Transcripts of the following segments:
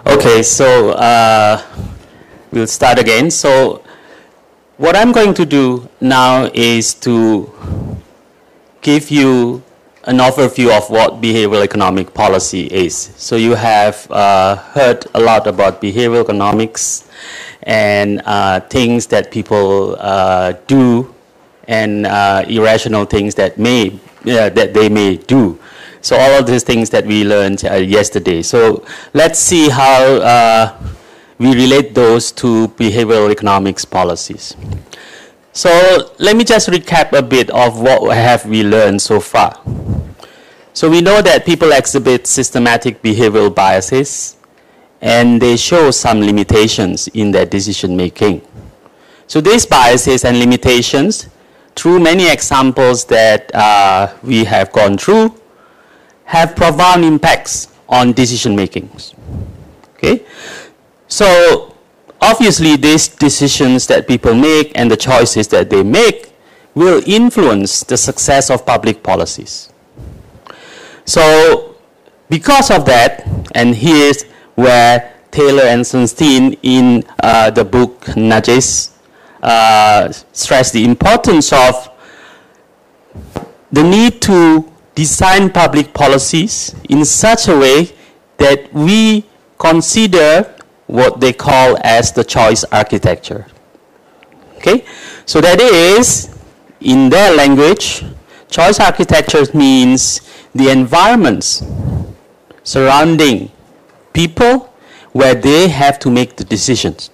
Okay, so we'll start again. So what I'm going to do now is to give you an overview of what behavioral economic policy is. So you have heard a lot about behavioral economics and things that people do and irrational things that they may do. So all of these things that we learned yesterday. So let's see how we relate those to behavioral economics policies. So let me just recap a bit of what have we learned so far. So we know that people exhibit systematic behavioral biases and they show some limitations in their decision making. So these biases and limitations, through many examples that we have gone through, have profound impacts on decision making. Okay? So obviously these decisions that people make and the choices that they make will influence the success of public policies. So because of that, and here's where TAERE and Sunstein in the book Knetsch stress the importance of the need to design public policies in such a way that we consider what they call as the choice architecture. Okay? So that is, in their language, choice architecture means the environments surrounding people where they have to make the decisions.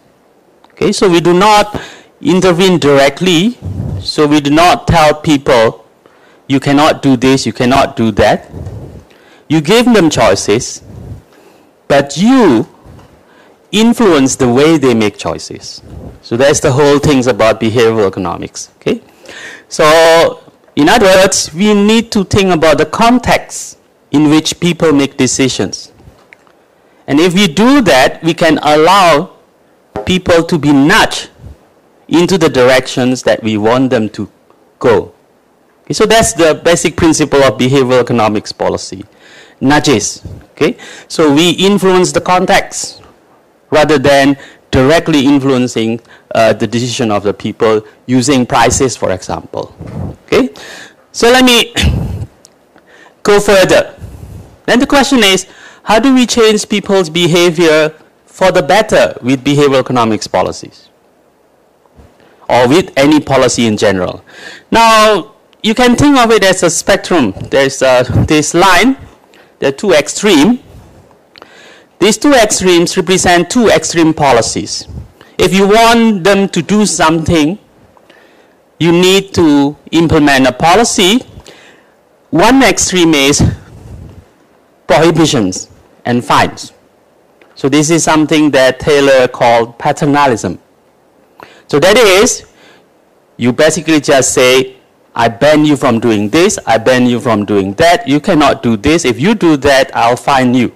Okay? So we do not intervene directly, so we do not tell people, you cannot do this, you cannot do that. You give them choices, but you influence the way they make choices. So that's the whole thing about behavioral economics. Okay? So in other words, we need to think about the context in which people make decisions. And if we do that, we can allow people to be nudged into the directions that we want them to go. Okay, so that's the basic principle of behavioral economics policy. Nudges. Okay? So we influence the context rather than directly influencing the decision of the people using prices, for example. Okay? So let me go further. Then the question is, how do we change people's behavior for the better with behavioral economics policies? Or with any policy in general? Now, you can think of it as a spectrum. There's this line, there are two extremes. These two extremes represent two extreme policies. If you want them to do something, you need to implement a policy. One extreme is prohibitions and fines. So this is something that TAERE called paternalism. So that is, you basically just say, I ban you from doing this, I ban you from doing that, you cannot do this, if you do that, I'll fine you.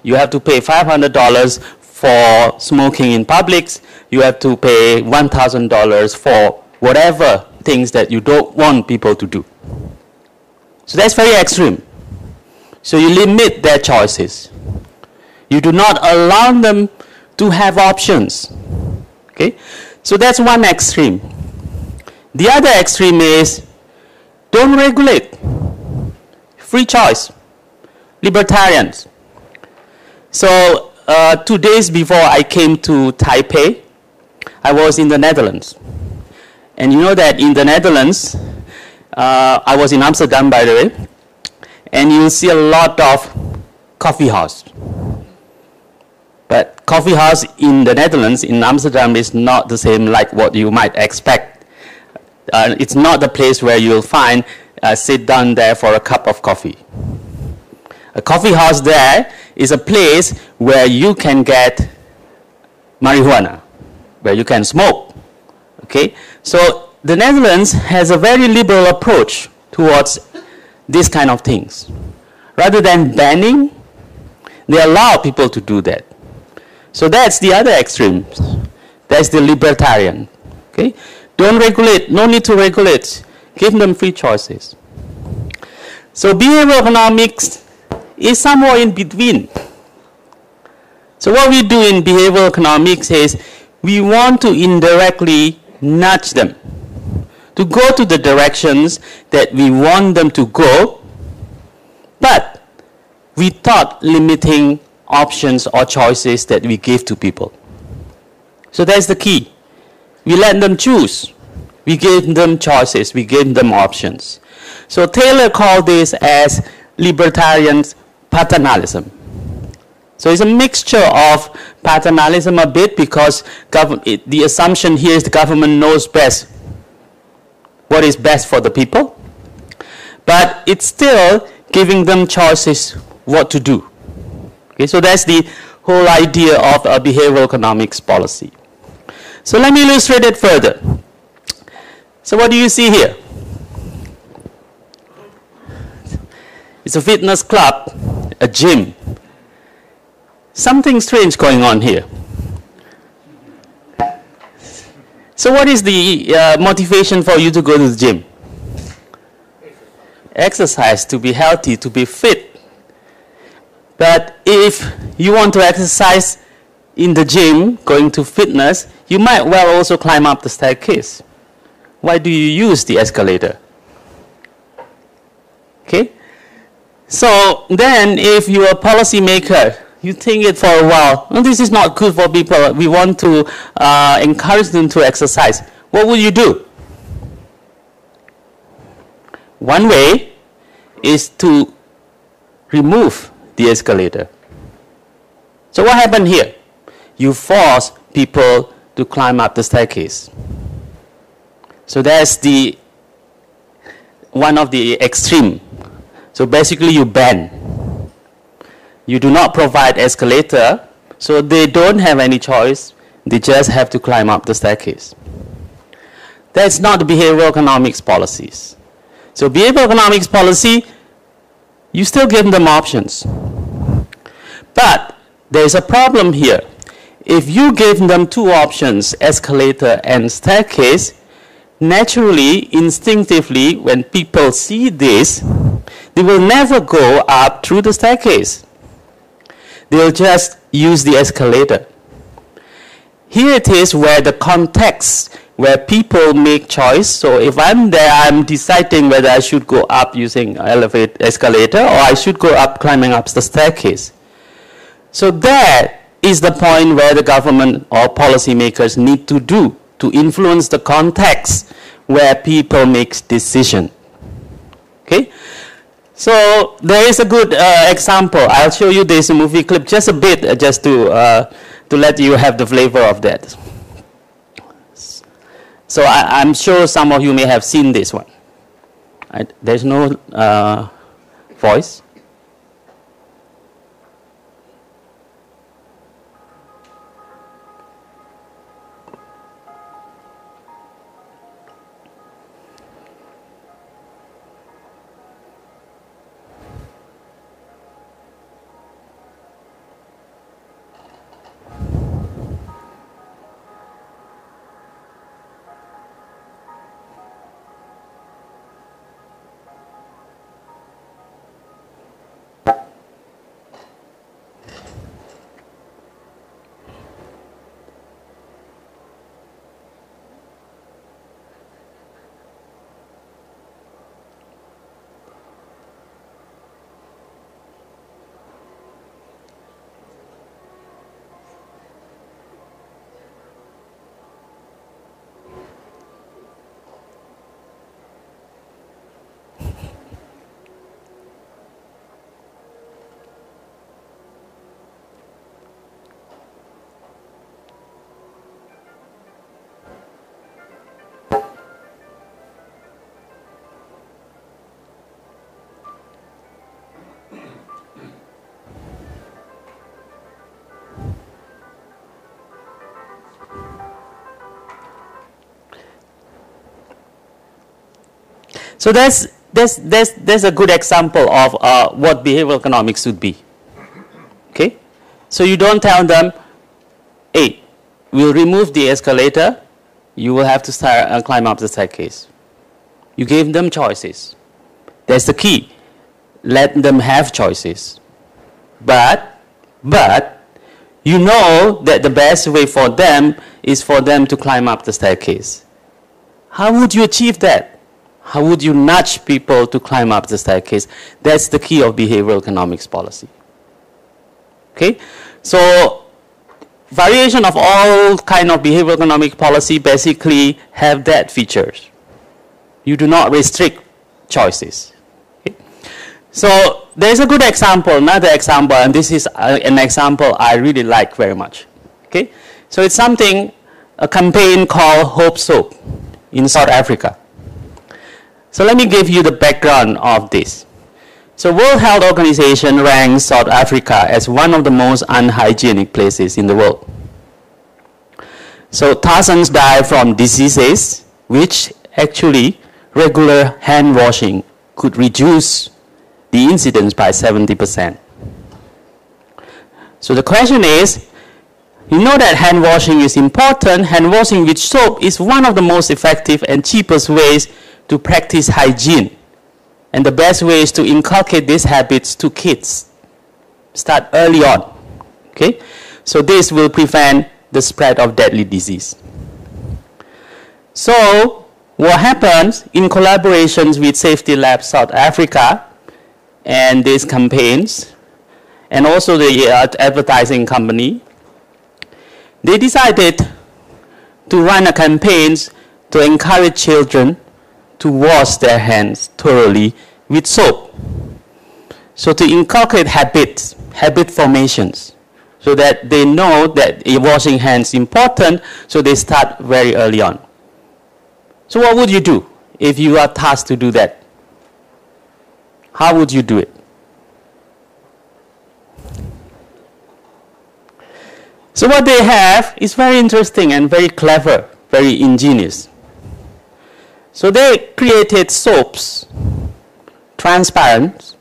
You have to pay $500 for smoking in public, you have to pay $1,000 for whatever things that you don't want people to do. So that's very extreme. So you limit their choices. You do not allow them to have options. Okay? So that's one extreme. The other extreme is, don't regulate. Free choice. Libertarians. So 2 days before I came to Taipei, I was in the Netherlands. And you know that in the Netherlands, I was in Amsterdam, by the way, and you see a lot of coffee houses. But coffee house in the Netherlands, in Amsterdam, is not the same like what you might expect. It's not the place where you'll find sit down there for a cup of coffee. A coffee house there is a place where you can get marijuana, where you can smoke. Okay? So the Netherlands has a very liberal approach towards these kind of things. Rather than banning, they allow people to do that. So that's the other extreme. That's the libertarian. Okay? Don't regulate, no need to regulate. Give them free choices. So behavioral economics is somewhere in between. So what we do in behavioral economics is we want to indirectly nudge them to go to the directions that we want them to go, but without limiting options or choices that we give to people. So that's the key. We let them choose. We give them choices. We give them options. So TAERE called this as libertarian paternalism. So it's a mixture of paternalism a bit, because the assumption here is the government knows best what is best for the people, but it's still giving them choices what to do. Okay, so that's the whole idea of a behavioral economics policy. So let me illustrate it further. So what do you see here? It's a fitness club, a gym. Something strange going on here. So what is the motivation for you to go to the gym? Exercise, to be healthy, to be fit. But if you want to exercise in the gym, going to fitness, you might well also climb up the staircase. Why do you use the escalator? Okay? So then if you're a policymaker, you think it for a while, well, this is not good for people, we want to encourage them to exercise. What will you do? One way is to remove the escalator. So what happened here? You force people to climb up the staircase. So that's one of the extreme. So basically you ban. You do not provide escalator, so they don't have any choice. They just have to climb up the staircase. That's not behavioral economics policies. So behavioral economics policy, you still give them options. But there's a problem here. If you give them two options, escalator and staircase, naturally, instinctively, when people see this, they will never go up through the staircase. They'll just use the escalator. Here it is where the context, where people make choice. So if I'm there, I'm deciding whether I should go up using escalator or I should go up climbing up the staircase. So that is the point where the government or policymakers need to do to influence the context where people make decision. Okay? So there is a good example. I'll show you this movie clip just a bit, just to let you have the flavor of that. So I'm sure some of you may have seen this one. There's no voice. So that's a good example of what behavioral economics should be. Okay? So you don't tell them, hey, we'll remove the escalator, you will have to start climb up the staircase. You gave them choices. That's the key. Let them have choices. But you know that the best way for them is for them to climb up the staircase. How would you achieve that? How would you nudge people to climb up the staircase? That's the key of behavioral economics policy. Okay? So, variation of all kind of behavioral economic policy basically have that features. You do not restrict choices. Okay? So, there's a good example, another example, and this is an example I really like very much. Okay? So, it's something, a campaign called Hope Soap in South Africa. So let me give you the background of this. So World Health Organization ranks South Africa as one of the most unhygienic places in the world. So thousands die from diseases which actually regular hand washing could reduce the incidence by 70%. So the question is, you know that hand washing is important. Hand washing with soap is one of the most effective and cheapest ways to practice hygiene. And the best way is to inculcate these habits to kids. Start early on. Okay? So this will prevent the spread of deadly disease. So what happens in collaborations with Safety Lab South Africa and these campaigns, and also the advertising company, they decided to run a campaign to encourage children to wash their hands thoroughly with soap. So to inculcate habits, habit formations, so that they know that washing hands is important, so they start very early on. So what would you do if you are tasked to do that? How would you do it? So what they have is very interesting and very clever, very ingenious. So they created soaps, transparent,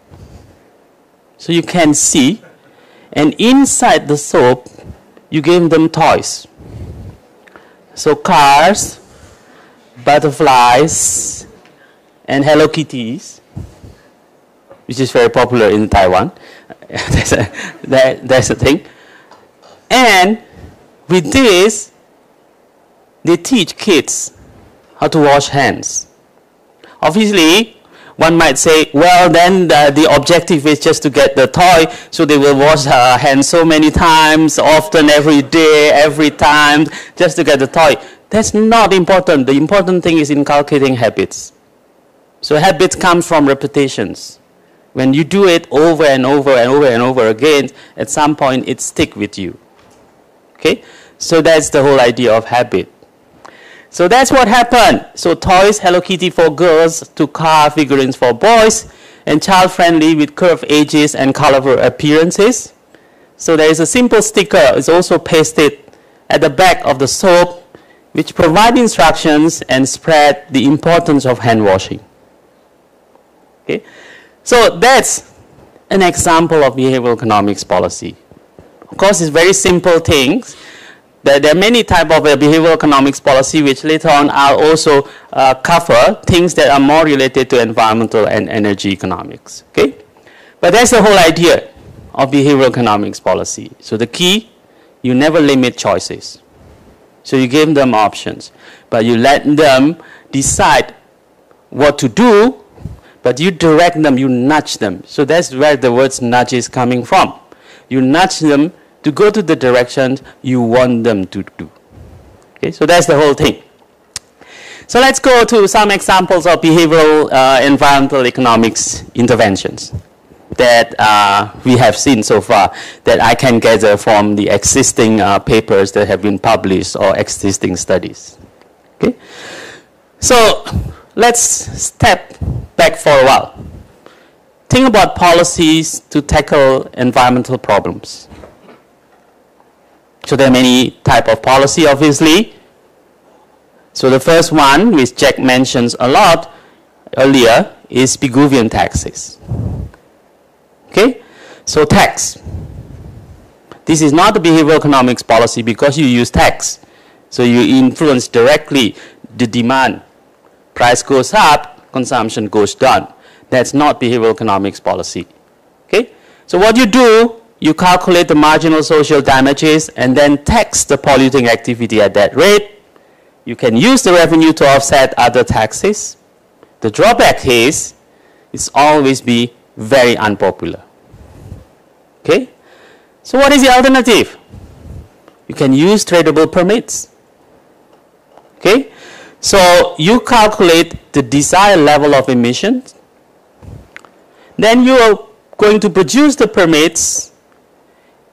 so you can see, and inside the soap, you gave them toys. So cars, butterflies, and Hello Kitties, which is very popular in Taiwan. That's the thing. And with this, they teach kids how to wash hands. Obviously, one might say, well, then the objective is just to get the toy, so they will wash their hands so many times, often, every day, every time, just to get the toy. That's not important. The important thing is inculcating habits. So habits come from repetitions. When you do it over and over and over and over again, at some point it sticks with you. Okay? So that's the whole idea of habit. So that's what happened. So toys, Hello Kitty for girls, to car figurines for boys, and child-friendly with curved edges and colorful appearances. So there is a simple sticker. It's also pasted at the back of the soap, which provide instructions and spread the importance of hand washing. Okay? So that's an example of behavioral economics policy. Of course, it's very simple things. There are many types of behavioral economics policy, which later on I'll also cover, things that are more related to environmental and energy economics. Okay? But that's the whole idea of behavioral economics policy. So the key, you never limit choices. So you give them options, but you let them decide what to do, but you direct them, you nudge them. So that's where the word nudge is coming from. You nudge them to go to the direction you want them to do. Okay, so that's the whole thing. So let's go to some examples of behavioral environmental economics interventions that we have seen so far, that I can gather from the existing papers that have been published or existing studies. Okay? So let's step back for a while. Think about policies to tackle environmental problems. So there are many types of policy, obviously. So the first one, which Jack mentions a lot earlier, is Pigouvian taxes. Okay? So tax. This is not a behavioral economics policy because you use tax. So you influence directly the demand. Price goes up, consumption goes down. That's not behavioral economics policy. Okay? So what you do, you calculate the marginal social damages and then tax the polluting activity at that rate. You can use the revenue to offset other taxes. The drawback is it's always be very unpopular. Okay? So what is the alternative? You can use tradable permits. Okay? So you calculate the desired level of emissions. Then you are going to produce the permits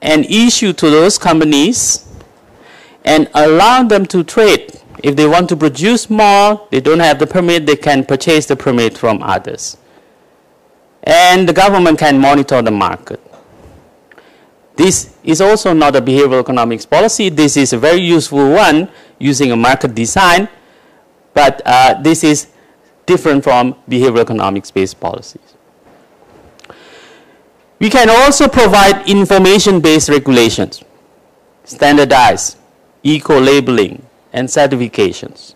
and issue to those companies and allow them to trade. If they want to produce more, they don't have the permit, they can purchase the permit from others. And the government can monitor the market. This is also not a behavioral economics policy. This is a very useful one using a market design, but this is different from behavioral economics-based policies. We can also provide information-based regulations, standardized, eco-labeling, and certifications.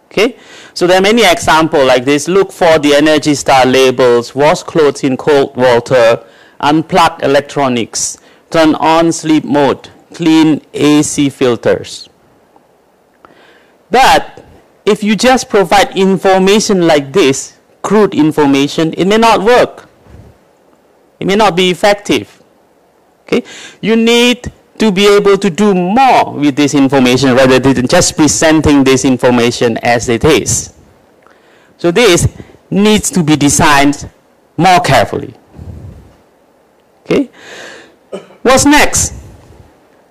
Okay? So there are many examples like this. Look for the Energy Star labels, wash clothes in cold water, unplug electronics, turn on sleep mode, clean AC filters. But if you just provide information like this, crude information, it may not work. It may not be effective. Okay? You need to be able to do more with this information rather than just presenting this information as it is. So this needs to be designed more carefully. Okay? What's next?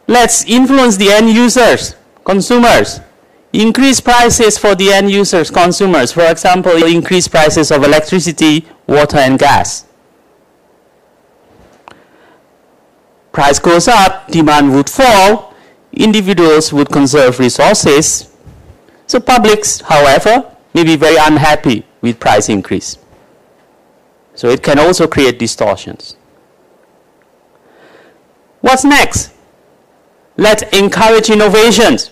Let's influence the end users, consumers. Increase prices for the end users, consumers. For example, increase prices of electricity, water, and gas. Price goes up, demand would fall, individuals would conserve resources. So publics, however, may be very unhappy with price increase. So it can also create distortions. What's next? Let's encourage innovations.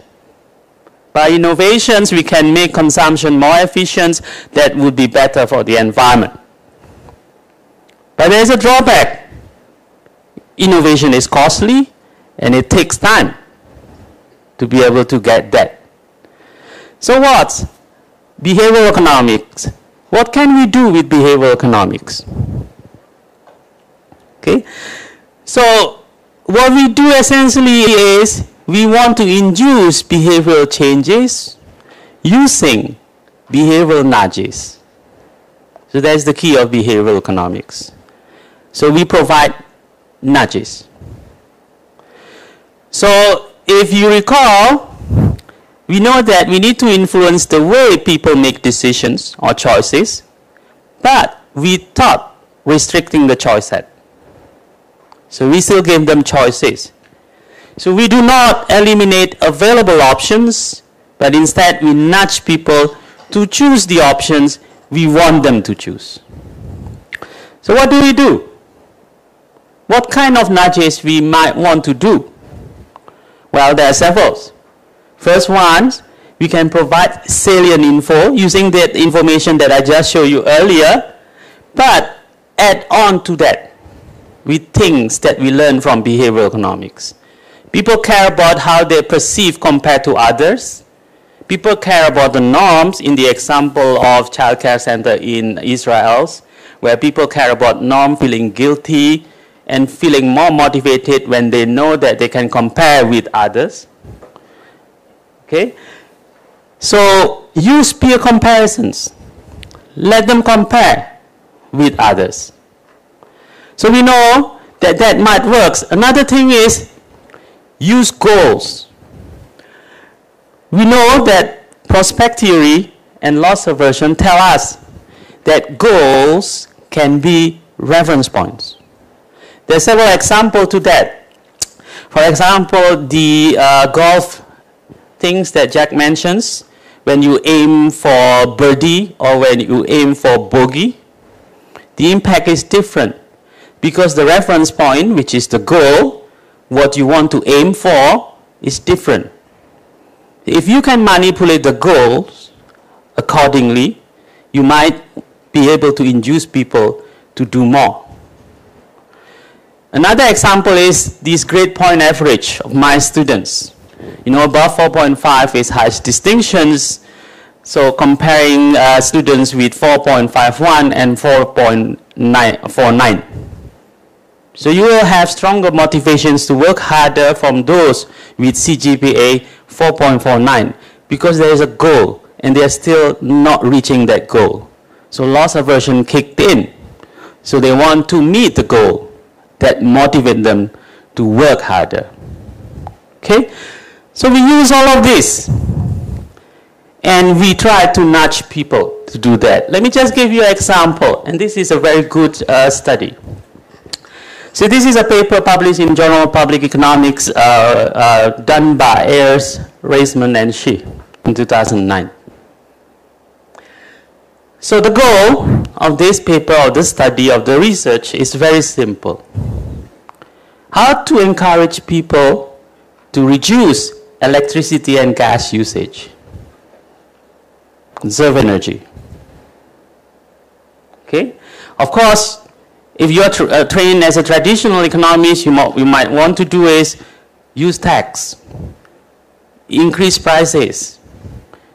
By innovations, we can make consumption more efficient. That would be better for the environment. But there's a drawback. Innovation is costly and it takes time to be able to get that. So what? Behavioral economics. What can we do with behavioral economics? Okay. So what we do essentially is we want to induce behavioral changes using behavioral nudges. So that's the key of behavioral economics. So we provide nudges. So if you recall, we know that we need to influence the way people make decisions or choices, but we thought restricting the choice set. So we still give them choices. So we do not eliminate available options, but instead we nudge people to choose the options we want them to choose. So what do we do? What kind of nudges we might want to do? Well, there are several. First one, we can provide salient info using that information that I just showed you earlier, but add on to that with things that we learn from behavioral economics. People care about how they perceive compared to others. People care about the norms in the example of child care center in Israel, where people care about norm feeling guilty and feeling more motivated when they know that they can compare with others. Okay? So use peer comparisons. Let them compare with others. So we know that that might work. Another thing is use goals. We know that prospect theory and loss aversion tell us that goals can be reference points. There are several examples to that. For example, the golf things that Jack mentions, when you aim for birdie or when you aim for bogey, the impact is different because the reference point, which is the goal, what you want to aim for, is different. If you can manipulate the goals accordingly, you might be able to induce people to do more. Another example is this grade point average of my students. You know, above 4.5 is highest distinctions. So comparing students with 4.51 and 4.49. So you will have stronger motivations to work harder from those with CGPA 4.49 because there is a goal and they are still not reaching that goal. So loss aversion kicked in. So they want to meet the goal that motivate them to work harder. Okay? So we use all of this. And we try to nudge people to do that. Let me just give you an example. And this is a very good study. So this is a paper published in Journal of Public Economics done by Ayers, Reisman, and Shi in 2009. So the goal of this paper, of this study, of the research is very simple. How to encourage people to reduce electricity and gas usage. Conserve energy. Okay? Of course, if you're trained as a traditional economist, you might want to do is use tax, increase prices,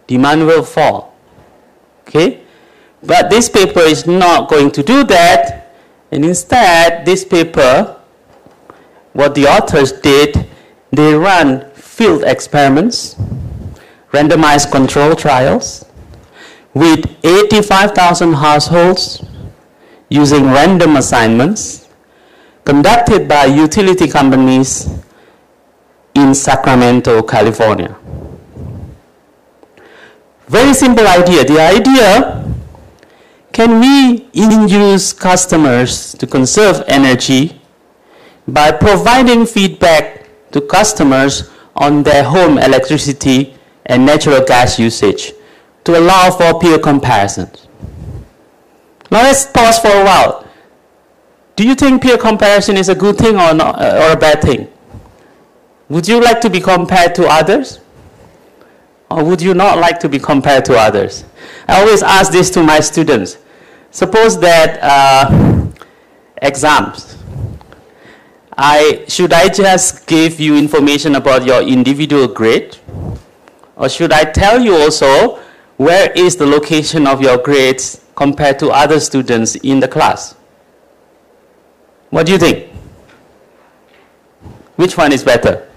demand will fall. Okay? But this paper is not going to do that, and instead, this paper, what the authors did, they ran field experiments, randomized control trials, with 85,000 households using random assignments conducted by utility companies in Sacramento, California. Very simple idea. The idea, can we induce customers to conserve energy by providing feedback to customers on their home electricity and natural gas usage to allow for peer comparisons? Now let's pause for a while. Do you think peer comparison is a good thing or a bad thing? Would you like to be compared to others? Or would you not like to be compared to others? I always ask this to my students. Suppose that exams. Should I just give you information about your individual grade? Or should I tell you also where is the location of your grades compared to other students in the class? What do you think? Which one is better?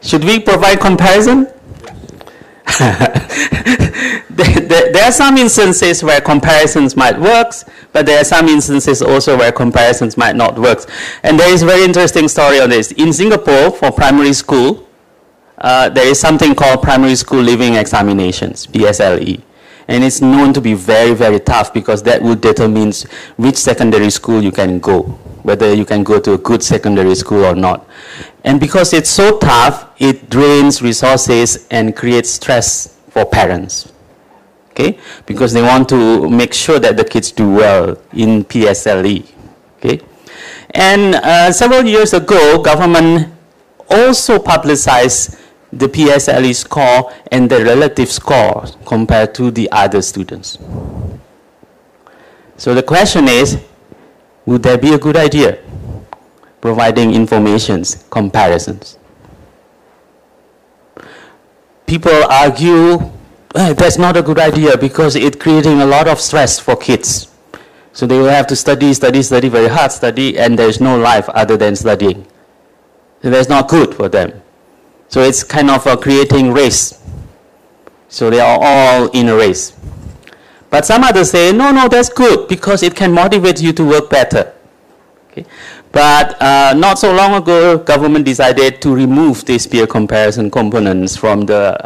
Should we provide comparison? There are some instances where comparisons might work, but there are some instances also where comparisons might not work. And there is a very interesting story on this. In Singapore, for primary school, there is something called primary school living examinations, PSLE. And it's known to be very, very tough because that would determine which secondary school you can go, whether you can go to a good secondary school or not. And because it's so tough, it drains resources and creates stress for parents. Okay? Because they want to make sure that the kids do well in PSLE. Okay? And several years ago, government also publicized the PSLE score and the relative score compared to the other students. So the question is, would that be a good idea? Providing informations, comparisons. People argue, that's not a good idea because it's creating a lot of stress for kids. So they will have to study very hard, and there's no life other than studying. So that's not good for them. So it's kind of creating race. So they are all in a race. But some others say, no, that's good because it can motivate you to work better. Okay? But not so long ago, government decided to remove these peer comparison components from the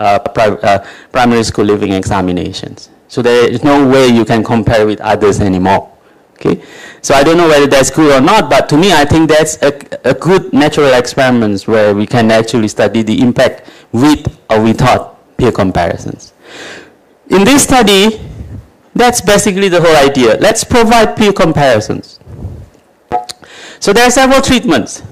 primary school living examinations. So there is no way you can compare with others anymore. Okay? So I don't know whether that's good or not, but to me, I think that's a good natural experiment where we can actually study the impact with or without peer comparisons. In this study, that's basically the whole idea. Let's provide peer comparisons. So there are several treatments,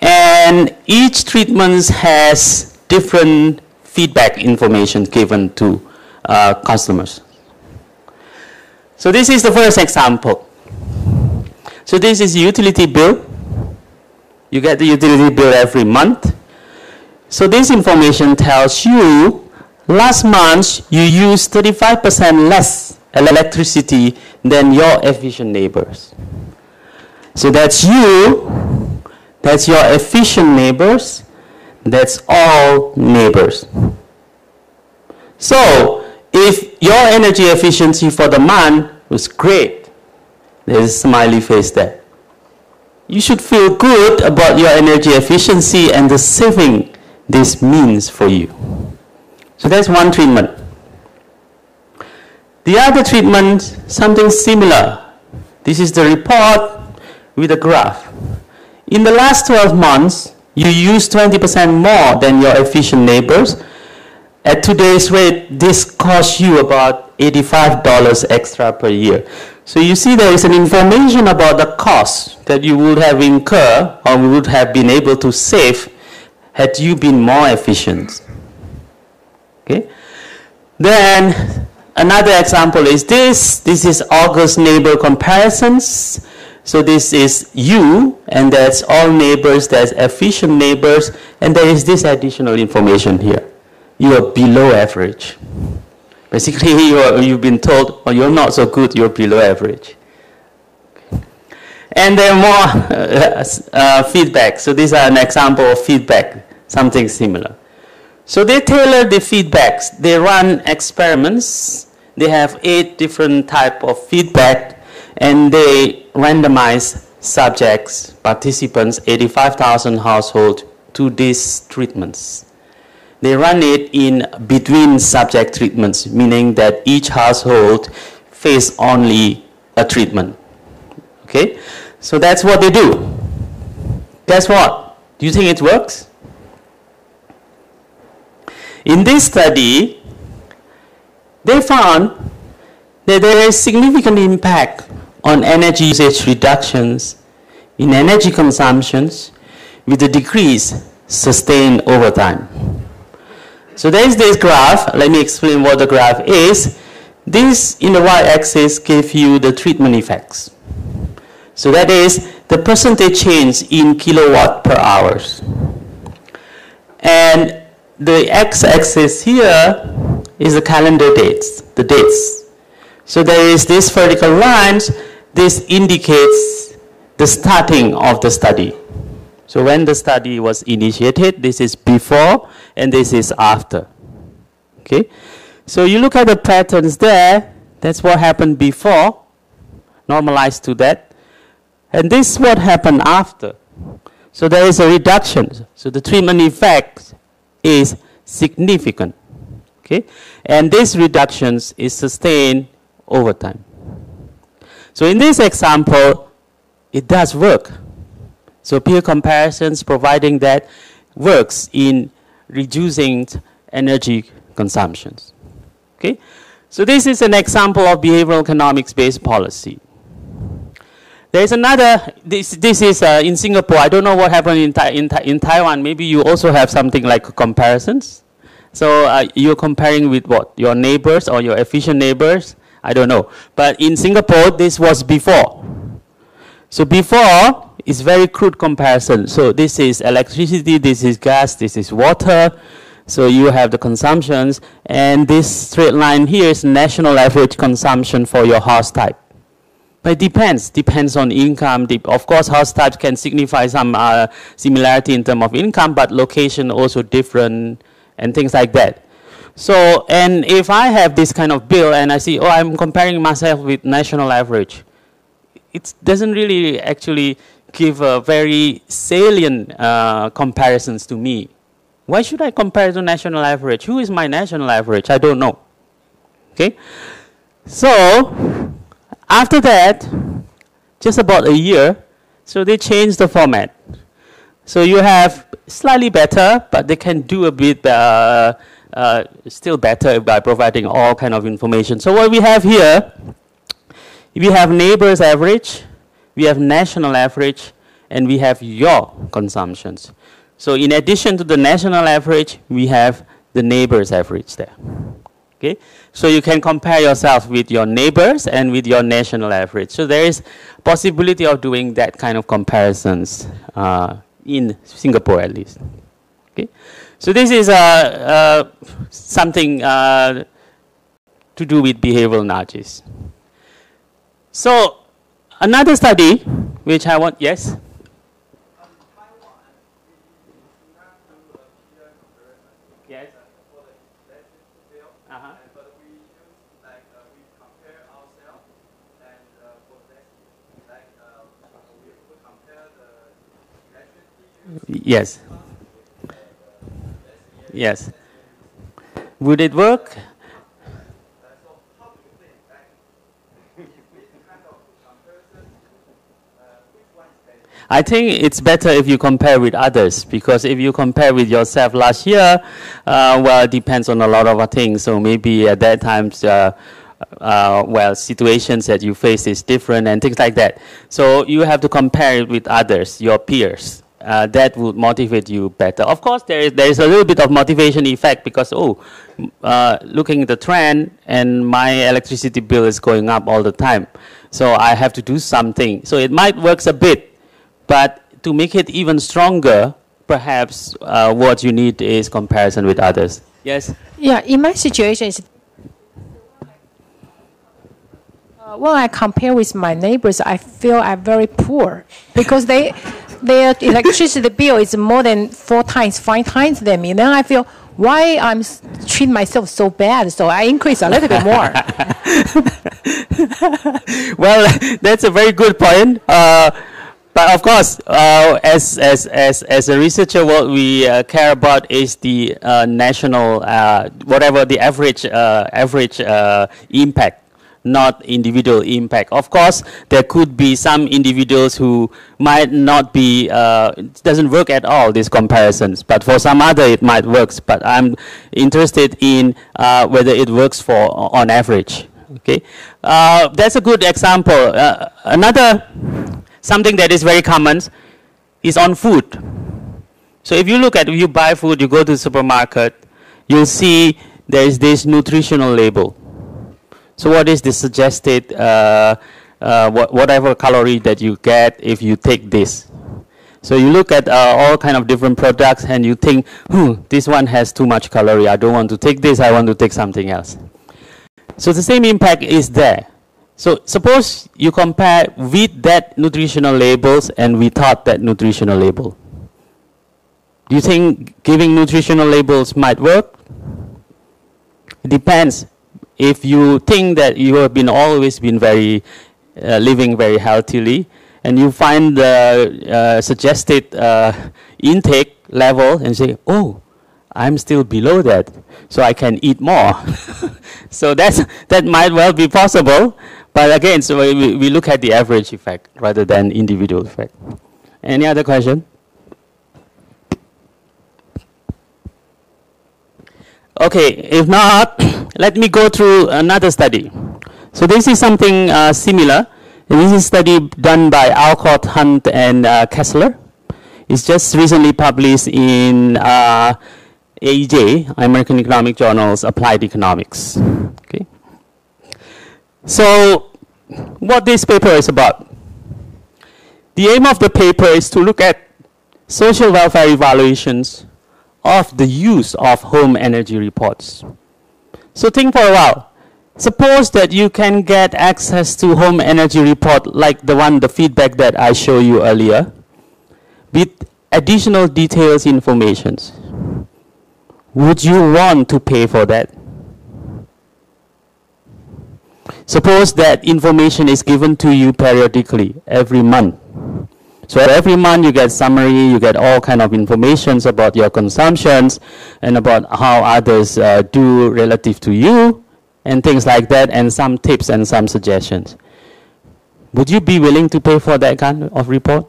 and each treatment has different feedback information given to customers. So this is the first example. So this is utility bill. You get the utility bill every month. So this information tells you last month you used 35% less electricity than your efficient neighbors. So that's you, that's your efficient neighbors, that's all neighbors. So if your energy efficiency for the month was great, there's a smiley face there. You should feel good about your energy efficiency and the saving this means for you. So that's one treatment. The other treatment, something similar. This is the report with a graph. In the last 12 months, you use 20% more than your efficient neighbors. At today's rate, this costs you about $85 extra per year. So you see there is an information about the cost that you would have incurred or would have been able to save had you been more efficient. Okay? Then another example is this. This is August neighbor comparisons. So this is you, and that's all neighbors, that's efficient neighbors, and there is this additional information here. You are below average. Basically, you've been told, oh, you're not so good, you're below average. And there are more feedback. So these are an example of feedback, something similar. So they tailor the feedbacks. They run experiments. They have 8 different types of feedback, and they randomize subjects, participants, 85,000 households to these treatments. They run it in between subject treatments, meaning that each household face only a treatment. Okay? So that's what they do. Guess what? Do you think it works? In this study, they found that there is significant impact on energy usage reductions in energy consumptions with a decrease sustained over time. So there is this graph. Let me explain what the graph is. This in the y-axis gives you the treatment effects. So that is the percentage change in kilowatt per hours. And the x-axis here is the calendar dates, the dates. So there is this vertical lines. This indicates the starting of the study. So when the study was initiated, this is before and this is after. Okay? So you look at the patterns there, that's what happened before, normalized to that. And this is what happened after. So there is a reduction. So the treatment effect is significant. Okay? And this reduction is sustained over time. So in this example, it does work. So peer comparisons providing that works in reducing energy consumptions. Okay? So this is an example of behavioral economics-based policy. There is another, this is in Singapore. I don't know what happened in Taiwan. Maybe you also have something like comparisons. So you're comparing with what? Your neighbors or your efficient neighbors? I don't know. But in Singapore, this was before. So before is very crude comparison. So this is electricity, this is gas, this is water. So you have the consumptions, and this straight line here is national average consumption for your house type. But it depends on income. Of course, house types can signify some similarity in terms of income, but location also different and things like that. So, and if I have this kind of bill and I see, oh, I'm comparing myself with national average, it doesn't really actually give a very salient comparisons to me. Why should I compare to national average? Who is my national average? I don't know. Okay? So, after that, just about a year, so they changed the format. So you have slightly better, but they can do a bit still better by providing all kind of information. So what we have here, we have neighbors average, we have national average, and we have your consumptions. So in addition to the national average, we have the neighbors average there. Okay, so you can compare yourself with your neighbors and with your national average. So there is possibility of doing that kind of comparisons in Singapore at least. Okay, so this is something to do with behavioral nudges. So another study which I want, yes? Yes. But we use like we compare ourselves and for that like we compare the electricity. Yes. Yes. Would it work? So how do you think like this kind of comparison, which one is better? I think it's better if you compare with others, because if you compare with yourself last year, well, it depends on a lot of things. So maybe at that time, well, situations that you face is different and things like that. So you have to compare it with others, your peers. That would motivate you better. Of course, there is a little bit of motivation effect because, looking at the trend and my electricity bill is going up all the time. So I have to do something. So it might work a bit. But to make it even stronger, perhaps what you need is comparison with others. Yes? Yeah, in my situation, when I compare with my neighbors, I feel I'm very poor because their electricity bill is more than 4 times, 5 times than me. Then I feel, why I'm treat myself so bad? So I increase a little bit more. Well, that's a very good point. But of course, as a researcher, what we care about is the national, whatever the average impact, not individual impact. Of course, there could be some individuals who might not be, it doesn't work at all, these comparisons. But for some other, it might work. But I'm interested in whether it works for on average. Okay, that's a good example. Something that is very common is on food. So if you look at, you buy food, you go to the supermarket, you'll see there is this nutritional label. So what is the suggested, whatever calorie that you get if you take this? So you look at all kind of different products and you think, this one has too much calorie. I don't want to take this, I want to take something else. So the same impact is there. So suppose you compare with that nutritional labels and without that nutritional label. Do you think giving nutritional labels might work? It depends. If you think that you have always been very living very healthily, and you find the suggested intake level and say, oh, I'm still below that, so I can eat more. So that might well be possible. But again, so we look at the average effect rather than individual effect. Any other question? Okay, if not, let me go through another study. So this is something similar. This is a study done by Alcott, Hunt, and Kessler. It's just recently published in AEJ, American Economic Journal's Applied Economics. Okay. So what this paper is about. The aim of the paper is to look at social welfare evaluations of the use of home energy reports. So think for a while. Suppose that you can get access to home energy report like the feedback that I showed you earlier with additional details informations. Would you want to pay for that? Suppose that information is given to you periodically, every month. So every month you get summary, you get all kind of information about your consumptions and about how others do relative to you and things like that, and some tips and some suggestions. Would you be willing to pay for that kind of report?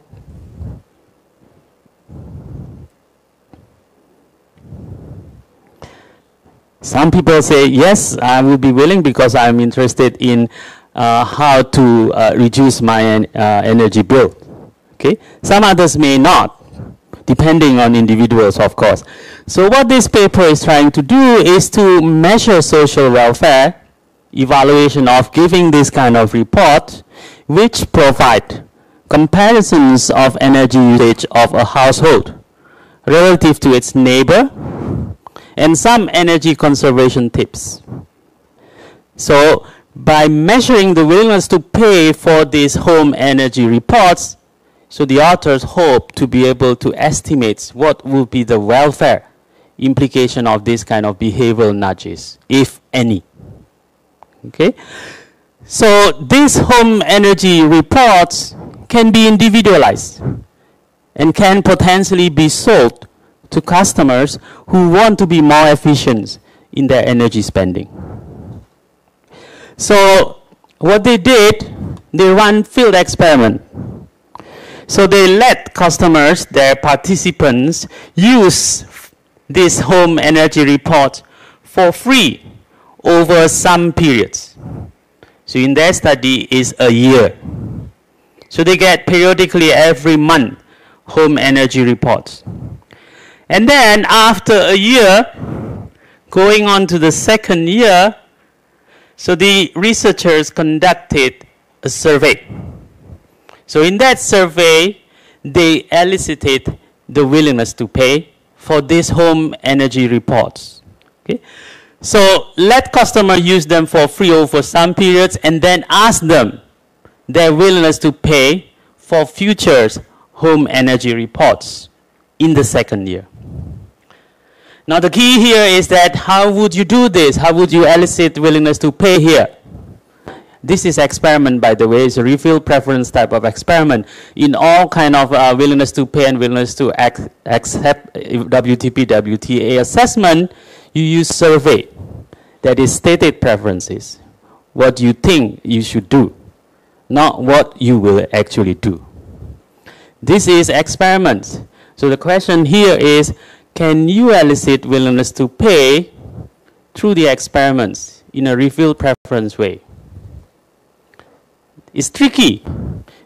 Some people say, yes, I will be willing because I'm interested in how to reduce my energy bill. Okay? Some others may not. depending on individuals, of course. So what this paper is trying to do is to measure social welfare, evaluation of giving this kind of report, which provide comparisons of energy usage of a household relative to its neighbor, and some energy conservation tips. So by measuring the willingness to pay for these home energy reports, so the authors hope to be able to estimate what will be the welfare implication of this kind of behavioral nudges, if any. Okay? So these home energy reports can be individualized and can potentially be sold to customers who want to be more efficient in their energy spending. So what they did, they ran field experiment. So they let customers, their participants, use this home energy report for free over some periods. So in their study is a year. So they get periodically every month home energy reports. And then after a year, going on to the second year, so the researchers conducted a survey. So in that survey, they elicited the willingness to pay for these home energy reports. Okay? So let customers use them for free over some periods and then ask them their willingness to pay for future home energy reports in the second year. Now the key here is that how would you do this? How would you elicit willingness to pay here? This is experiment, by the way. It's a refill preference type of experiment. In all kind of willingness to pay and willingness to accept WTP, WTA assessment, you use survey. That is stated preferences. What you think you should do, not what you will actually do. This is experiment. So the question here is, can you elicit willingness to pay through the experiments in a refill preference way? It's tricky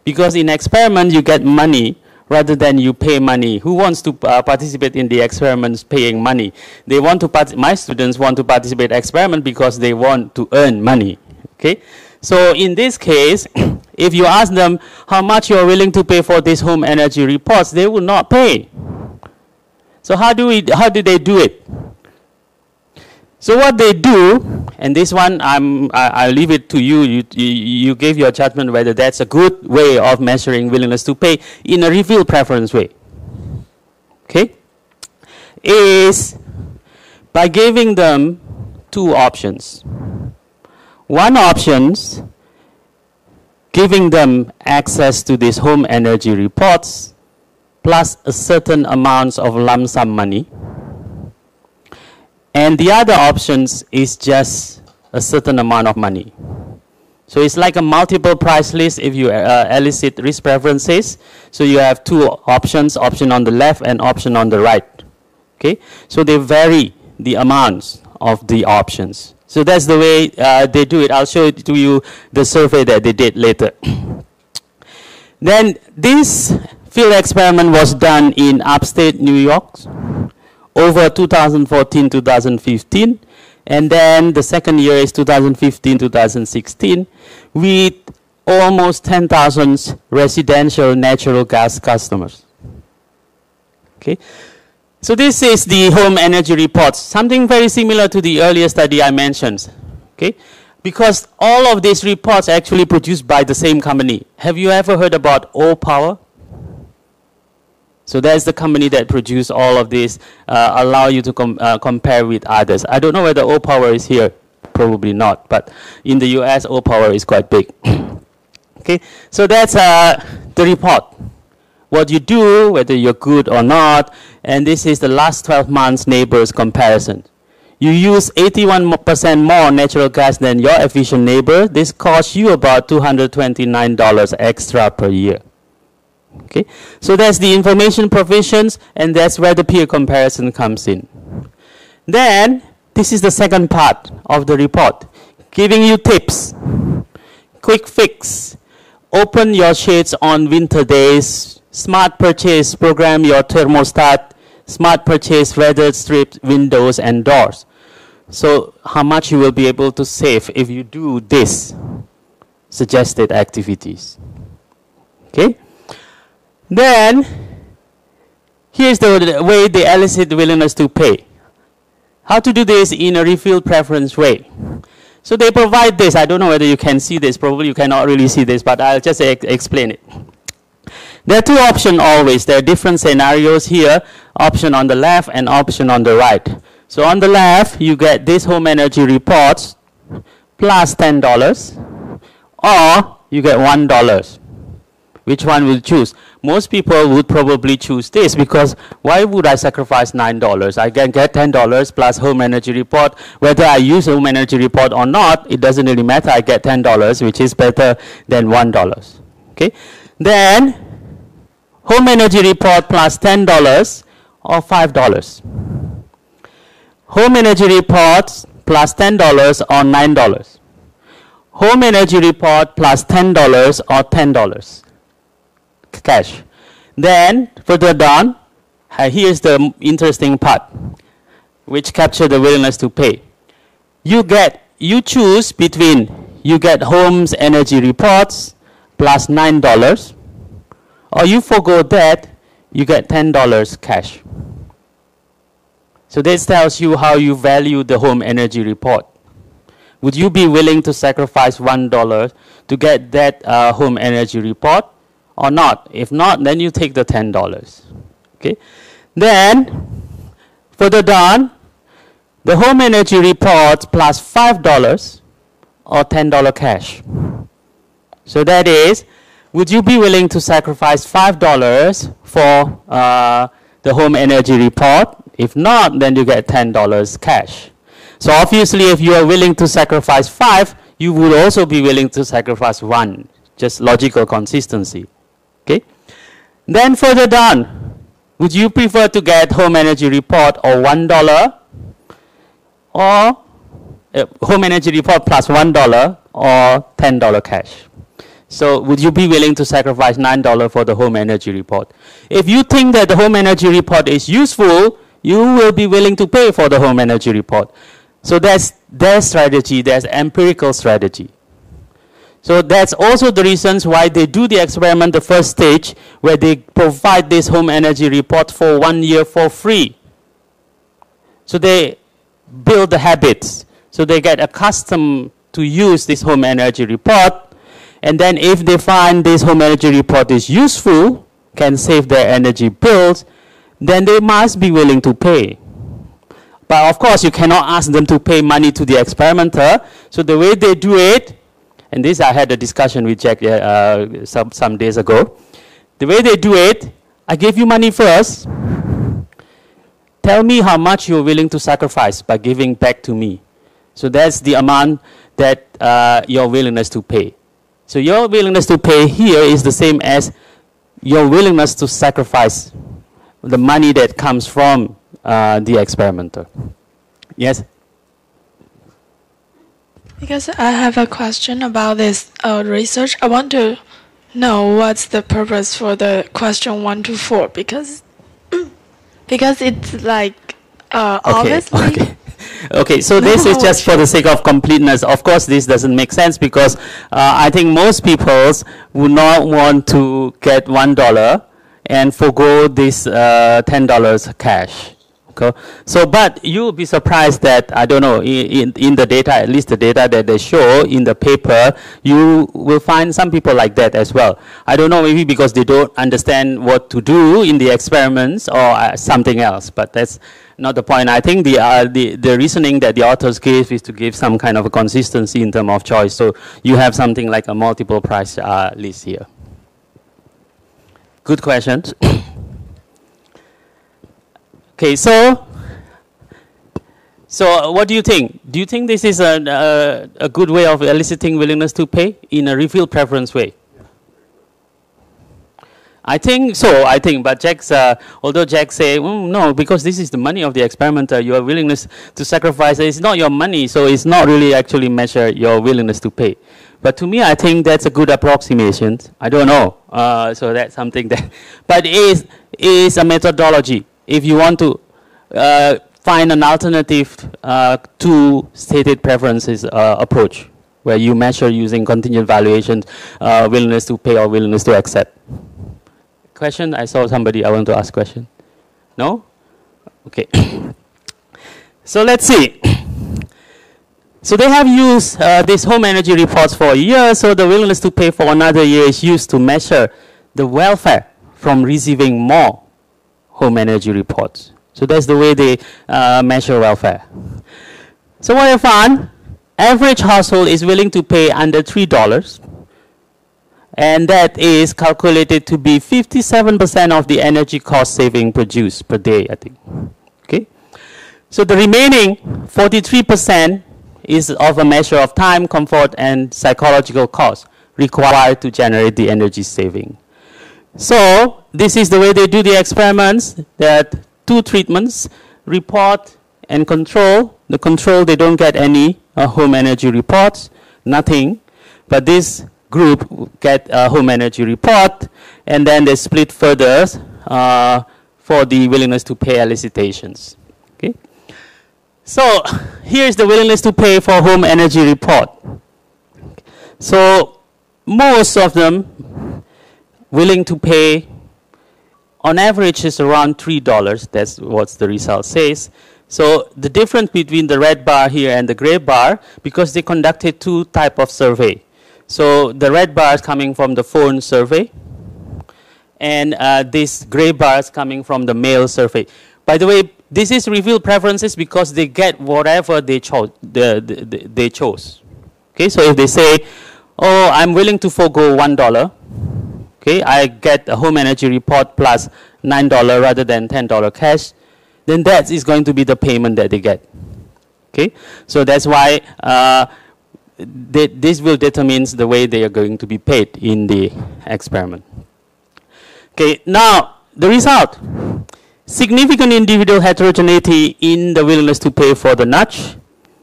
because in experiment you get money rather than you pay money. Who wants to participate in the experiments paying money? They want to my students want to participate in experiment because they want to earn money. Okay? So in this case, if you ask them how much you are willing to pay for these home energy reports, they will not pay. So how do they do it? So what they do, and this one I'll leave it to you. You gave your judgment whether that's a good way of measuring willingness to pay in a refill preference way. Okay? Is by giving them two options. One option, giving them access to these home energy reports plus a certain amount of lump sum money. And the other options is just a certain amount of money. So it's like a multiple price list if you elicit risk preferences. So you have two options, option on the left and option on the right. Okay? So they vary the amounts of the options. So that's the way they do it. I'll show it to you the survey that they did later. Then this field experiment was done in upstate New York over 2014-2015, and then the second year is 2015-2016 with almost 10,000 residential natural gas customers. Okay, so this is the home energy reports, something very similar to the earlier study I mentioned. Okay, because all of these reports are actually produced by the same company. Have you ever heard about O-Power? So that's the company that produced all of this, allow you to compare with others. I don't know whether O-Power is here, probably not, but in the US, O-Power is quite big. Okay, so that's the report. What you do, whether you're good or not, and this is the last 12 months neighbors comparison. You use 81% more natural gas than your efficient neighbor. This costs you about $229 extra per year. Okay, so that's the information provisions, and that's where the peer comparison comes in. Then, this is the second part of the report, giving you tips. Quick fix. Open your shades on winter days smart purchase, program your thermostat, smart purchase, weather strip windows and doors. So how much you will be able to save if you do this suggested activities. Okay? Then, here's the way they elicit willingness to pay. How to do this in a refill preference way. So they provide this. I don't know whether you can see this. Probably you cannot really see this, but I'll just explain it. There are two options always. There are different scenarios here. Option on the left and option on the right. So on the left, you get this home energy reports plus $10, or you get $1. Which one will choose? Most people would probably choose this, because why would I sacrifice $9? I can get $10 plus home energy report. Whether I use home energy report or not, it doesn't really matter. I get $10, which is better than $1. Okay? Then, home energy report plus $10 or $5. Home energy reports plus $10 or $9. Home energy report plus $10 or $10. Cash. Then further down, here's the interesting part, which capture the willingness to pay. You choose between, you get home's energy reports plus $9, or you forgo that, you get $10 cash. So this tells you how you value the home energy report. Would you be willing to sacrifice $1 to get that home energy report or not? If not, then you take the $10. Okay. Then, further down, the home energy report plus $5 or $10 cash. So that is, would you be willing to sacrifice $5 for the home energy report? If not, then you get $10 cash. So obviously, if you are willing to sacrifice 5, you would also be willing to sacrifice 1. Just logical consistency. Okay. Then further down, would you prefer to get home energy report or $1, or home energy report plus $1 or $10 cash? So would you be willing to sacrifice $9 for the home energy report? If you think that the home energy report is useful, you will be willing to pay for the home energy report. So that's their strategy, that's empirical strategy. So that's also the reasons why they do the experiment, the first stage, where they provide this home energy report for 1 year for free. So they build the habits. So they get accustomed to use this home energy report. And then if they find this home energy report is useful, can save their energy bills, then they must be willing to pay. But of course, you cannot ask them to pay money to the experimenter. So the way they do it, and this I had a discussion with Jack some days ago. The way they do it, I give you money first. Tell me how much you're willing to sacrifice by giving back to me. So that's the amount that your willingness to pay. So your willingness to pay here is the same as your willingness to sacrifice the money that comes from the experimenter. Yes? Because I have a question about this research. I want to know what's the purpose for the question 1 to 4, because it's like obviously. Okay, so this is just for the sake of completeness. Of course, this doesn't make sense because I think most people would not want to get $1 and forgo this $10 cash. Okay. So, but you'll be surprised that, I don't know, in the data, at least the data that they show in the paper, you will find some people like that as well. I don't know, maybe because they don't understand what to do in the experiments or something else, but that's not the point. I think the reasoning that the authors gave is to give some kind of a consistency in terms of choice. So you have something like a multiple price list here. Good questions. Okay, so what do you think? Do you think this is a good way of eliciting willingness to pay in a refill preference way? I think so, but Jack's, although Jack say, no, because this is the money of the experimenter, your willingness to sacrifice, it's not your money, so it's not really actually measure your willingness to pay. But to me, I think that's a good approximation. I don't know. So that's something that, but it is a methodology. If you want to find an alternative to stated preferences approach, where you measure using contingent valuations, willingness to pay or willingness to accept. Question? I saw somebody, I want to ask question. No? Okay. So let's see. So they have used these home energy reports for a year, so the willingness to pay for another year is used to measure the welfare from receiving more home energy reports. So that's the way they measure welfare. So what I found, average household is willing to pay under $3, and that is calculated to be 57% of the energy cost saving produced per day, I think. Okay. So the remaining 43% is of a measure of time, comfort, and psychological cost required to generate the energy saving. So this is the way they do the experiments. There are two treatments, report and control. The control, they don't get any home energy reports, nothing. But this group get a home energy report, and then they split further for the willingness to pay elicitations. Okay. So here's the willingness to pay for home energy report. So most of them willing to pay, on average, is around $3. That's what the result says. So the difference between the red bar here and the gray bar, because they conducted two types of survey. So the red bar is coming from the phone survey, and this gray bar is coming from the mail survey. By the way, this is revealed preferences because they get whatever they chose. They chose. Okay, so if they say, "Oh, I'm willing to forego $1," okay, I get a home energy report plus $9 rather than $10 cash, then that is going to be the payment that they get. Okay, so that's why this will determine the way they are going to be paid in the experiment. Okay, now the result. Significant individual heterogeneity in the willingness to pay for the nudge.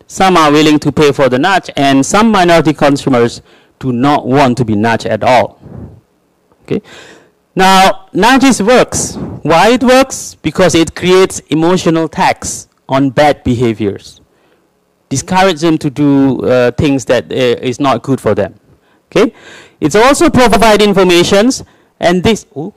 Some are willing to pay for the nudge, and some minority consumers do not want to be nudged at all. Okay. Now, nudges works. Why it works? Because it creates emotional tax on bad behaviors. Discourage them to do things that is not good for them. Okay. It's also provide informations, and this. Ooh,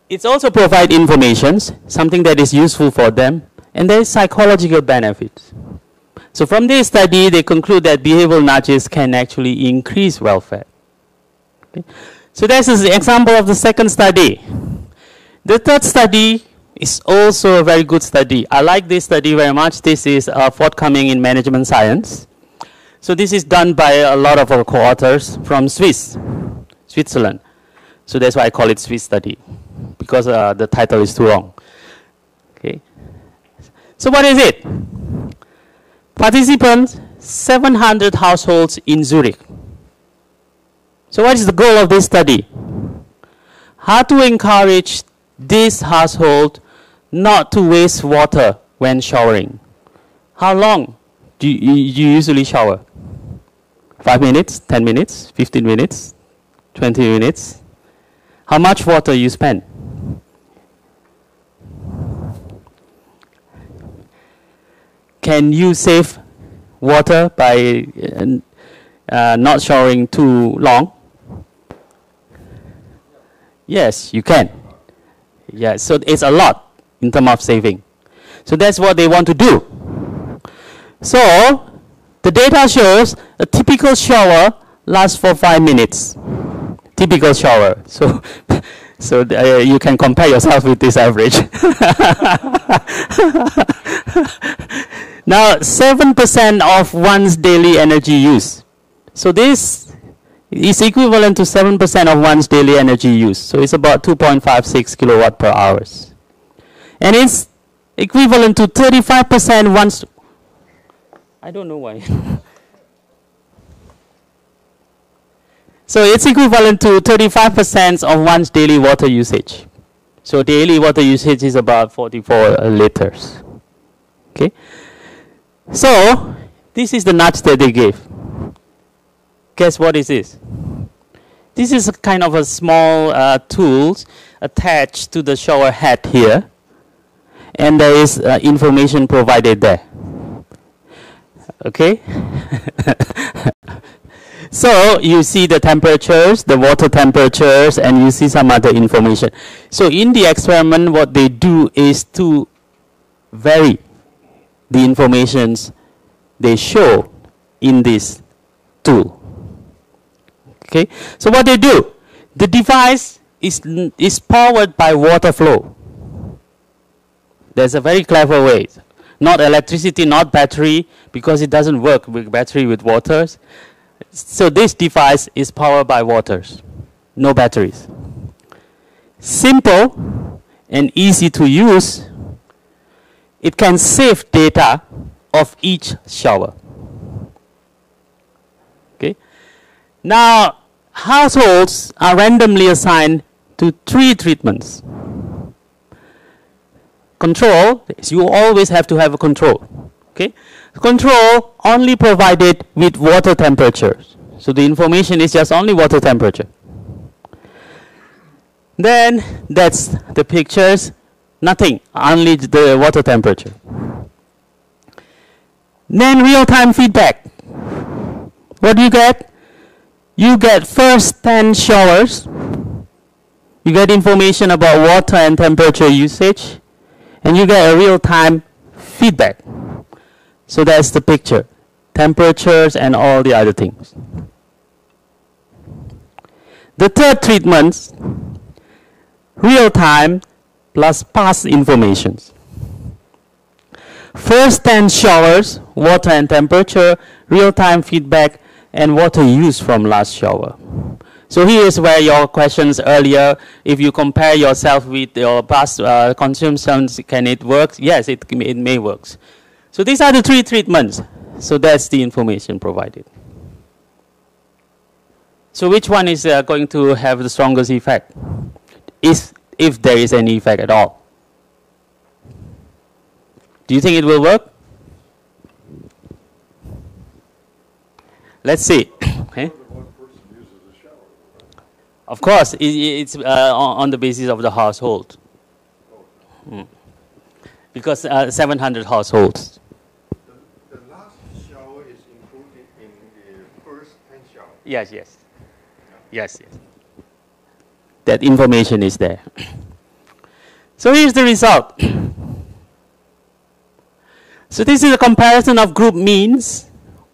It's also provide informations, something that is useful for them, and there is psychological benefits. So from this study, they conclude that behavioral nudges can actually increase welfare. Okay. So this is the example of the second study. The third study is also a very good study. I like this study very much. This is forthcoming in management science. So this is done by a lot of our co-authors from Switzerland. So that's why I call it Swiss study, because the title is too long. Okay. So what is it? Participants, 700 households in Zurich. So what is the goal of this study? How to encourage this household not to waste water when showering. How long do you usually shower? 5 minutes, 10 minutes, 15 minutes, 20 minutes? How much water you spend? Can you save water by not showering too long? Yes, you can. Yeah, so it's a lot in terms of saving. So that's what they want to do. So the data shows a typical shower lasts for 5 minutes. Typical shower. So you can compare yourself with this average. Now, 7% of one's daily energy use. So this is equivalent to 7% of one's daily energy use. So it's about 2.56 kilowatt per hours. And it's equivalent to 35% one's... I don't know why. So it's equivalent to 35% of one's daily water usage. So daily water usage is about 44 liters. Okay. So this is the nudge that they gave. Guess what is this? This is a kind of a small tools attached to the shower head here, and there is information provided there. Okay. So you see the temperatures, the water temperatures, and you see some other information. So in the experiment, what they do is to vary the informations they show in this tool. Okay. So what they do, the device is powered by water flow. There's a very clever way. Not electricity, not battery, because it doesn't work with battery with waters. So this device is powered by waters, no batteries. Simple and easy to use. It can save data of each shower. Okay. Now, households are randomly assigned to 3 treatments. Control, you always have to have a control. Okay. Control only provided with water temperatures. So the information is just only water temperature. Then that's the pictures, nothing, only the water temperature. Then real-time feedback. What do you get? You get first 10 showers. You get information about water and temperature usage. And you get a real-time feedback. So that's the picture. Temperatures and all the other things. The third treatment, real-time plus past information. First 10 showers, water and temperature, real-time feedback, and water use from last shower. So here is where your questions earlier, if you compare yourself with your past consumptions, can it work? Yes, it may work. So these are the 3 treatments. So that's the information provided. So which one is going to have the strongest effect? If there is any effect at all. Do you think it will work? Let's see. Okay. Of course, it's on the basis of the household. Because 700 households. The last shower is included in the first 10 showers? Yes, yes. Yes, yes. That information is there. So here's the result. So this is a comparison of group means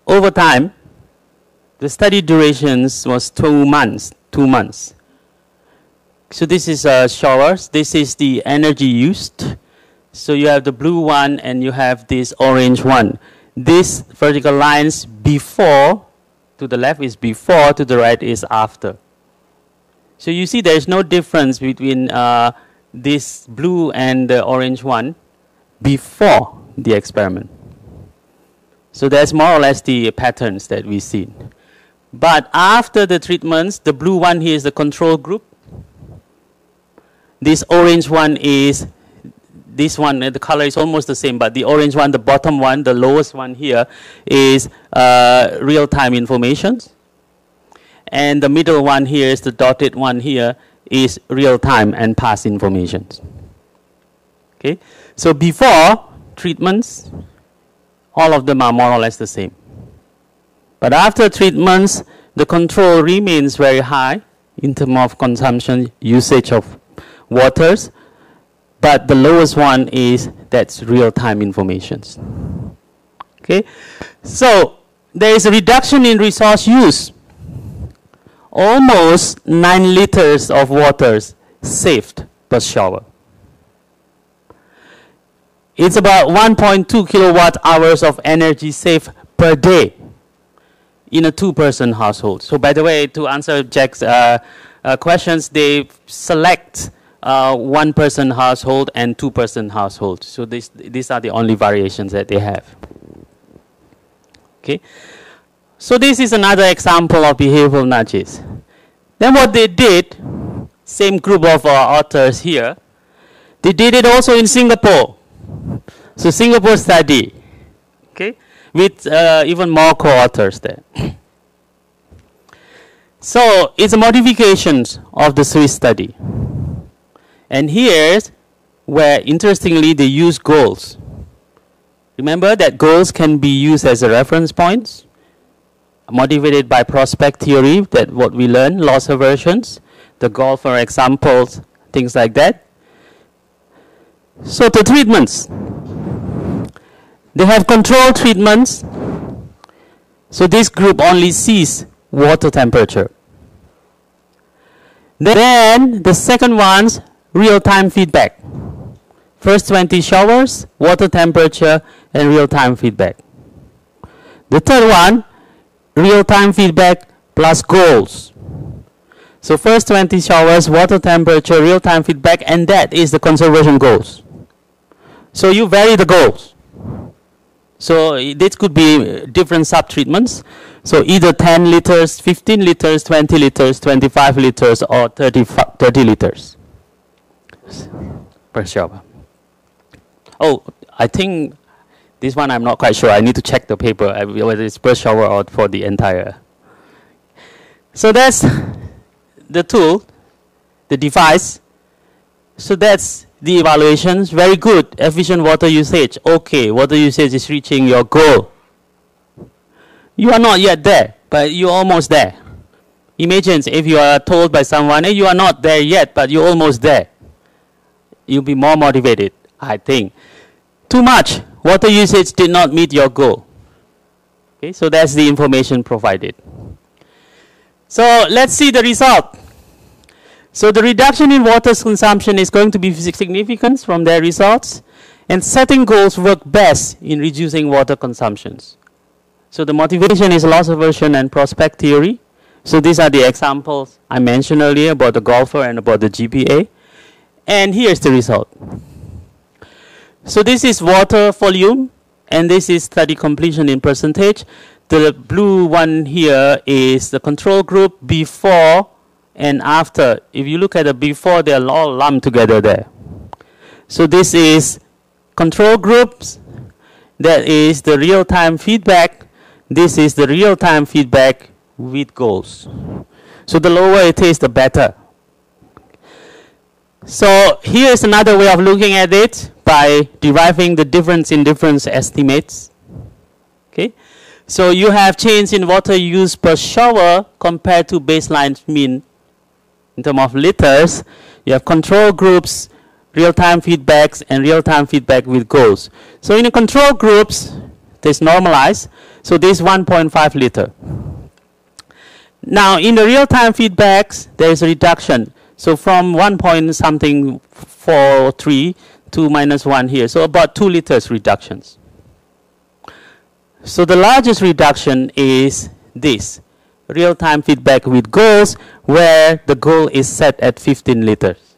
over time. The study durations was 2 months. 2 months. So this is showers. This is the energy used. So you have the blue one and you have this orange one. This vertical lines before, to the left is before, to the right is after. So you see there is no difference between this blue and the orange one before the experiment. So that's more or less the patterns that we see. But after the treatments, the blue one here is the control group. This orange one is, this one, the color is almost the same, but the orange one, the bottom one, the lowest one here is real-time information. And the middle one here is the dotted one here is real-time and past information. Okay, so before treatments, all of them are more or less the same. But after treatments, the control remains very high in terms of consumption, usage of waters. But the lowest one is that's real-time information. Okay, so there is a reduction in resource use. Almost 9 liters of water saved per shower. It's about 1.2 kilowatt hours of energy saved per day in a 2-person household. So by the way, to answer Jack's questions, they select 1-person household and 2-person household. So these are the only variations that they have. Okay. So this is another example of behavioral nudges. Then what they did, same group of authors here, They did it also in Singapore. So Singapore study, okay, with even more co-authors there. So it's a modification of the Swiss study. And here's where, interestingly, they use goals. Remember that goals can be used as a reference points, motivated by prospect theory, that what we learn, loss aversions, the goal for examples, things like that. So the treatments. They have control treatments. So this group only sees water temperature. Then the second one's real-time feedback. First 20 showers, water temperature, and real-time feedback. The third one, real-time feedback plus goals. So first 20 showers, water temperature, real-time feedback, and that is the conservation goals. So you vary the goals. So this could be different sub-treatments. So either 10 liters, 15 liters, 20 liters, 25 liters, or 30 liters per shower. Oh, I think this one I'm not quite sure. I need to check the paper, whether it's per shower or for the entire. So that's the tool, the device. So that's the evaluations. Very good. Efficient water usage. Okay, water usage is reaching your goal. You are not yet there, but you're almost there. Imagine if you are told by someone, hey, you are not there yet, but you're almost there. You'll be more motivated, I think. Too much. Water usage did not meet your goal. Okay, so that's the information provided. So let's see the result. So the reduction in water consumption is going to be significant from their results, and setting goals work best in reducing water consumptions. So the motivation is loss aversion and prospect theory. So these are the examples I mentioned earlier about the golfer and about the GPA. And here's the result. So this is water volume, and this is study completion in percentage. The blue one here is the control group before and after. If you look at the before, they're all lumped together there. So this is control groups. That is the real-time feedback. This is the real-time feedback with goals. So the lower it is, the better. So here's another way of looking at it by deriving the difference in difference estimates. Okay, so you have change in water use per shower compared to baseline mean in terms of liters. You have control groups, real-time feedbacks, and real-time feedback with goals. So in the control groups, this normalized. So this 1.5 liter. Now in the real-time feedbacks, there is a reduction. So from 1.43 to -1 here. So about 2 liters reductions. So the largest reduction is this, real-time feedback with goals, where the goal is set at 15 liters.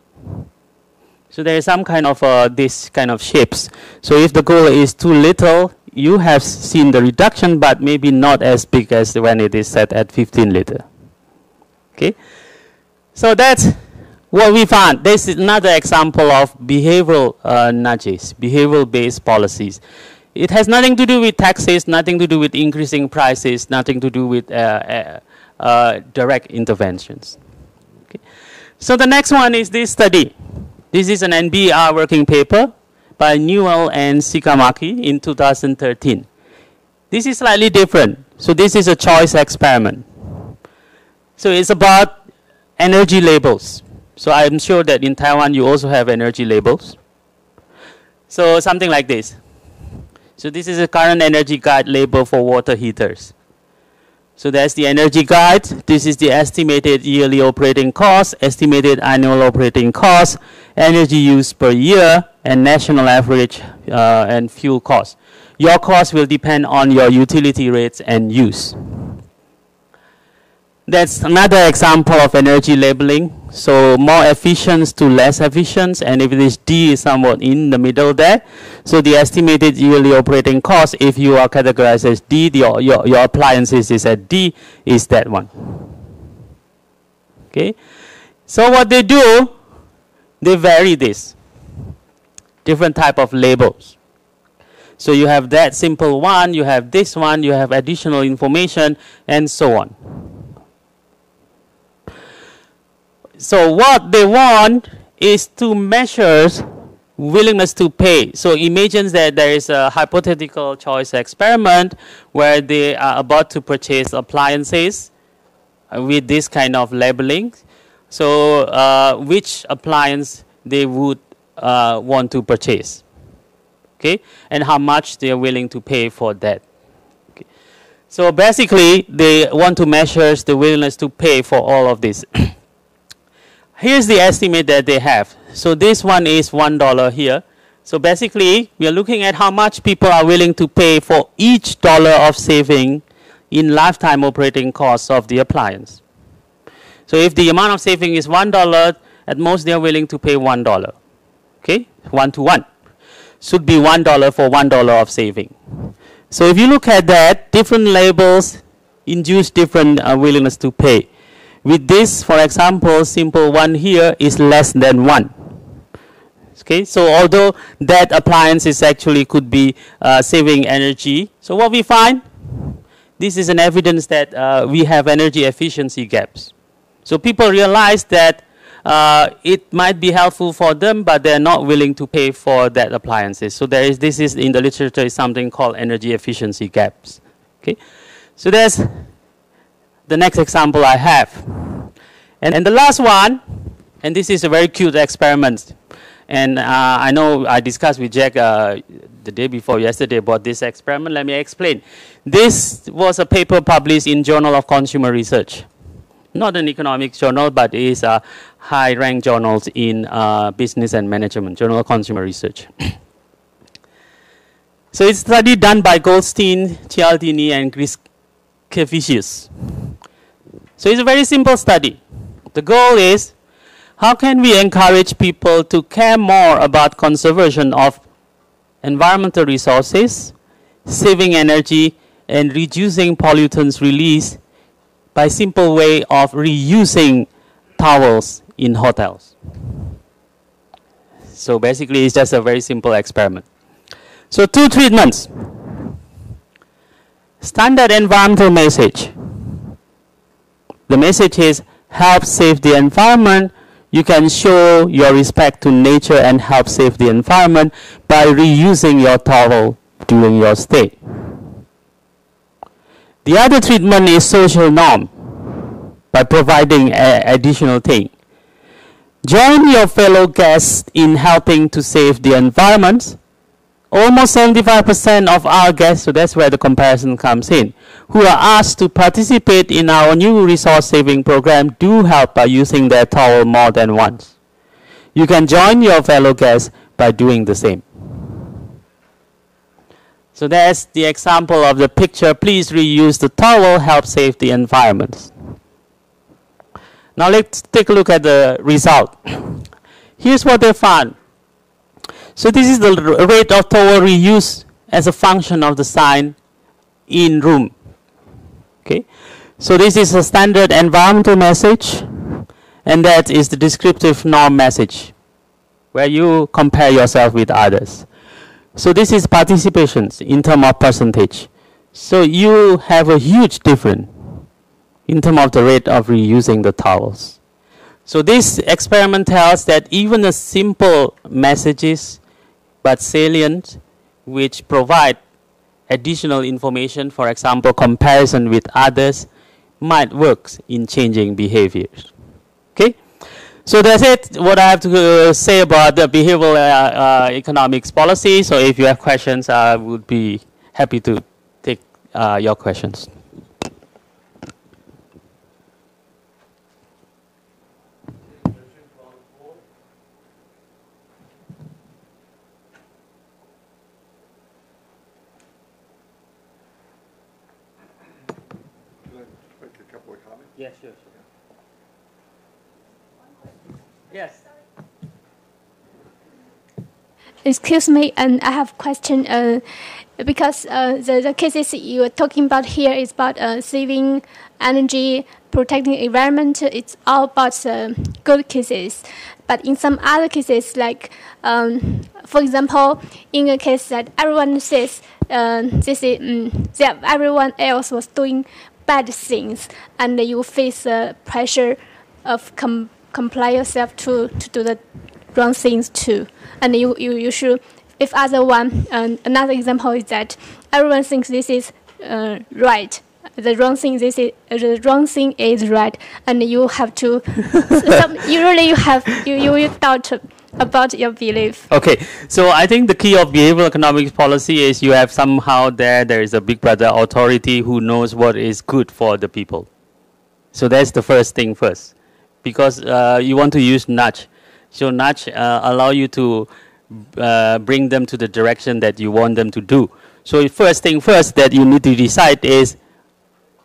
So there is some kind of this kind of shapes. So if the goal is too little, you have seen the reduction, but maybe not as big as when it is set at 15 liter. Okay, so that's what we found. This is another example of behavioral nudges, behavioral-based policies. It has nothing to do with taxes, nothing to do with increasing prices, nothing to do with direct interventions. Okay. So the next one is this study. This is an NBR working paper by Newell and Sikamaki in 2013. This is slightly different. So this is a choice experiment. So it's about energy labels. So I'm sure that in Taiwan you also have energy labels. So something like this. So this is a current energy guide label for water heaters. So that's the energy guide. This is the estimated yearly operating cost, estimated annual operating cost, energy use per year, and national average and fuel cost. Your cost will depend on your utility rates and use. That's another example of energy labeling. So more efficient to less efficient, and if this D is somewhat in the middle there, so the estimated yearly operating cost, if you are categorized as D, your appliances is at D, is that one. Okay, so what they do, they vary this. different type of labels. So you have that simple one, you have this one, you have additional information, and so on. So what they want is to measure willingness to pay. So imagine that there is a hypothetical choice experiment where they are about to purchase appliances with this kind of labeling. So which appliance they would want to purchase, okay, and how much they are willing to pay for that. Okay. So basically, they want to measure the willingness to pay for all of this. Here's the estimate that they have. So this one is $1 here. So basically, we are looking at how much people are willing to pay for each dollar of saving in lifetime operating costs of the appliance. So if the amount of saving is $1, at most they are willing to pay $1. Okay, 1 to 1. Should be $1 for $1 of saving. So if you look at that, different labels induce different willingness to pay. With this, for example, simple one here is less than 1. Okay, so although that appliance is actually could be saving energy, so what we find, this is an evidence that we have energy efficiency gaps. So people realize that it might be helpful for them, but they're not willing to pay for that appliances. So this is in the literature is something called energy efficiency gaps. Okay, so there's the next example I have, and the last one, and this is a very cute experiment. And I know I discussed with Jack the day before yesterday about this experiment. Let me explain. This was a paper published in Journal of Consumer Research. Not an economics journal, but it is a high-ranked journal in business and management, Journal of Consumer Research. So it's a study done by Goldstein, Cialdini, and Griskevicius. So it's a very simple study. The goal is, how can we encourage people to care more about conservation of environmental resources, saving energy, and reducing pollutants release by simple way of reusing towels in hotels? So basically, it's just a very simple experiment. So 2 treatments. Standard environmental message. The message is, help save the environment. You can show your respect to nature and help save the environment by reusing your towel during your stay. The other treatment is social norm, by providing additional thing. Join your fellow guests in helping to save the environment. Almost 75% of our guests, so that's where the comparison comes in, who are asked to participate in our new resource saving program do help by using their towel more than once. You can join your fellow guests by doing the same. So that's the example of the picture. Please reuse the towel, help save the environment. Now let's take a look at the result. Here's what they found. So this is the rate of towel reuse as a function of the sign in room. Okay, so this is a standard environmental message, and that is the descriptive norm message, where you compare yourself with others. So this is participations in terms of percentage. So you have a huge difference in terms of the rate of reusing the towels. So this experiment tells that even a simple messages, but salient, which provide additional information, for example, comparison with others, might work in changing behaviors. Okay, so that's it. What I have to say about the behavioral economics policy. So if you have questions, I would be happy to take your questions. Yeah, sure. Yes. Excuse me, and I have a question. Because the cases you are talking about here is about saving energy protecting environment, it's all about good cases. But in some other cases, like for example, in a case that everyone says that everyone else was doing bad things, and you face the pressure of comply yourself to do the wrong things too, and you should. If other one, another example is that everyone thinks this is right. The wrong thing is right, and you have to. You doubt about your belief. Okay, so I think the key of behavioral economics policy is you have somehow there is a big brother authority who knows what is good for the people. So that's the first thing first, because you want to use nudge. So nudge allow you to bring them to the direction that you want them to do. So first thing first that you need to decide is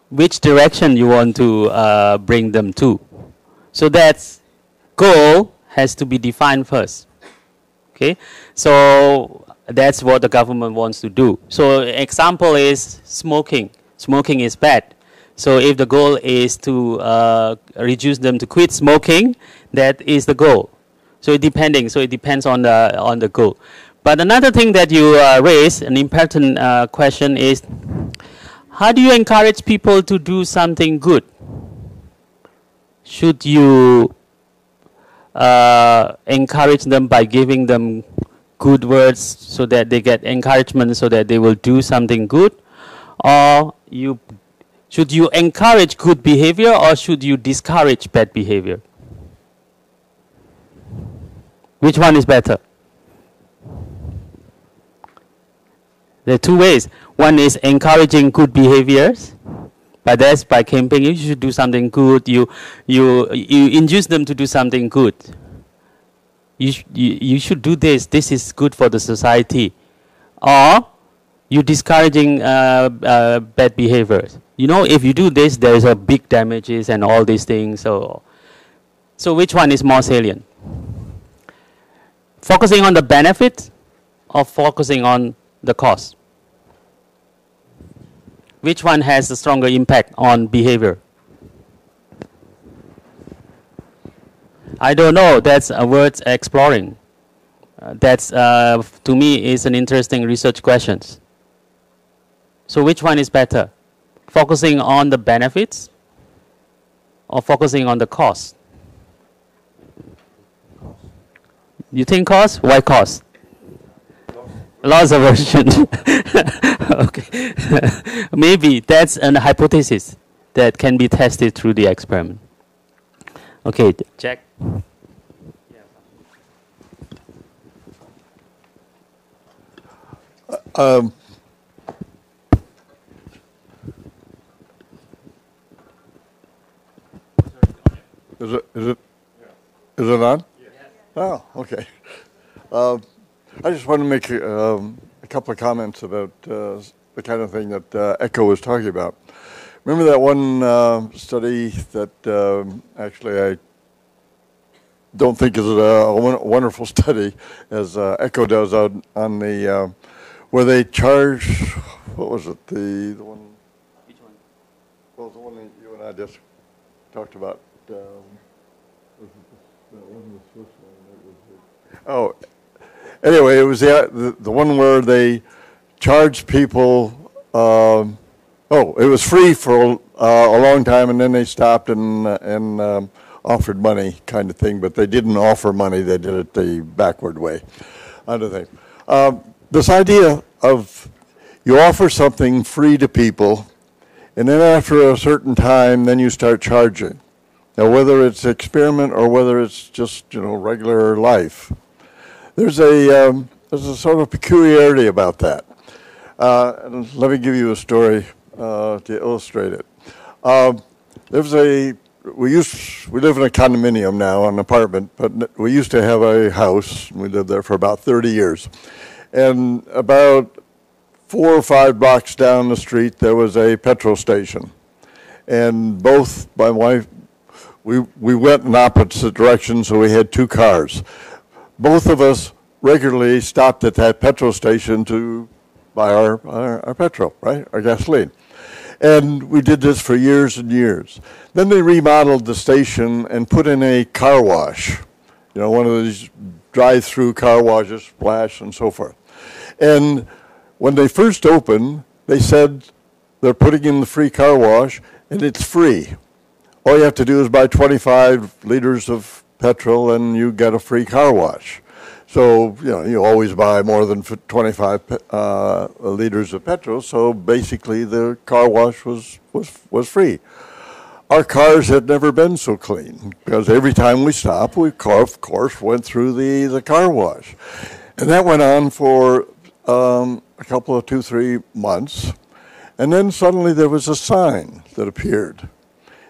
which direction you want to bring them to. So that goal has to be defined first. Okay, so that's what the government wants to do. So example is smoking. Smoking is bad. So if the goal is to reduce them to quit smoking, that is the goal. So it depends on the goal. But another thing that you raised, an important question is, how do you encourage people to do something good? Should you encourage them by giving them good words so that they get encouragement so that they will do something good? Or should you encourage good behavior, or should you discourage bad behavior? Which one is better? There are two ways. One is encouraging good behaviors, but that's by campaigning. You should do something good. You induce them to do something good. You should do this. This is good for the society. Or you discouraging bad behaviors. You know, if you do this, there is a big damages and all these things. So which one is more salient? Focusing on the benefit or focusing on the cost? Which one has a stronger impact on behavior? I don't know. That's worth exploring. That's to me is an interesting research question. So which one is better? Focusing on the benefits or focusing on the cost? You think cost? Why cost? Loss aversion. Okay. Maybe that's an hypothesis that can be tested through the experiment. Okay, Jack. Is it on? Yes. Oh, okay. I just want to make a couple of comments about the kind of thing that Echo was talking about. Remember that one study that actually I don't think is a wonderful study, as Echo does on the where they charge, what was it, the one? Which one? Well, the one that you and I just talked about. Oh, anyway, it was the one where they charged people. It was free for a long time, and then they stopped and offered money, kind of thing. But they didn't offer money; they did it the backward way. Other thing, this idea of you offer something free to people, and then after a certain time, then you start charging. Now, whether it's experiment or whether it's just regular life, there's a sort of peculiarity about that. And let me give you a story to illustrate it. We live in a condominium now, an apartment, but we used to have a house. We lived there for about 30 years, and about 4 or 5 blocks down the street there was a petrol station, and both my wife. We went in opposite directions, so we had 2 cars. Both of us regularly stopped at that petrol station to buy our petrol, right, our gasoline. And we did this for years and years. Then they remodeled the station and put in a car wash. You know, one of these drive-through car washes, splash, and so forth. And when they first opened, they said they're putting in the free car wash, and it's free. All you have to do is buy 25 liters of petrol, and you get a free car wash. So, you know, you always buy more than 25 liters of petrol, so basically the car wash was free. Our cars had never been so clean, because every time we stopped, we, of course, went through the car wash. And that went on for a couple of 2-3 months. And then suddenly there was a sign that appeared,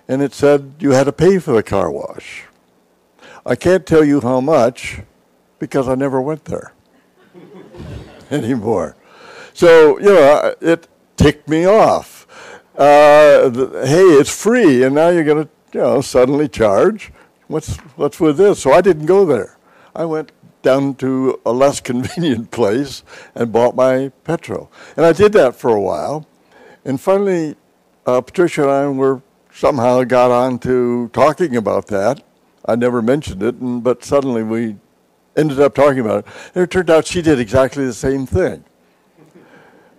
and it said you had to pay for the car wash. I can't tell you how much, because I never went there anymore. So, you know, it ticked me off. Hey, it's free, and now you're going to, you know, suddenly charge. What's with this? So I didn't go there. I went down to a less convenient place and bought my petrol. And I did that for a while. And finally, Patricia and I were somehow got on to talking about that. I never mentioned it, but suddenly we ended up talking about it. And it turned out she did exactly the same thing.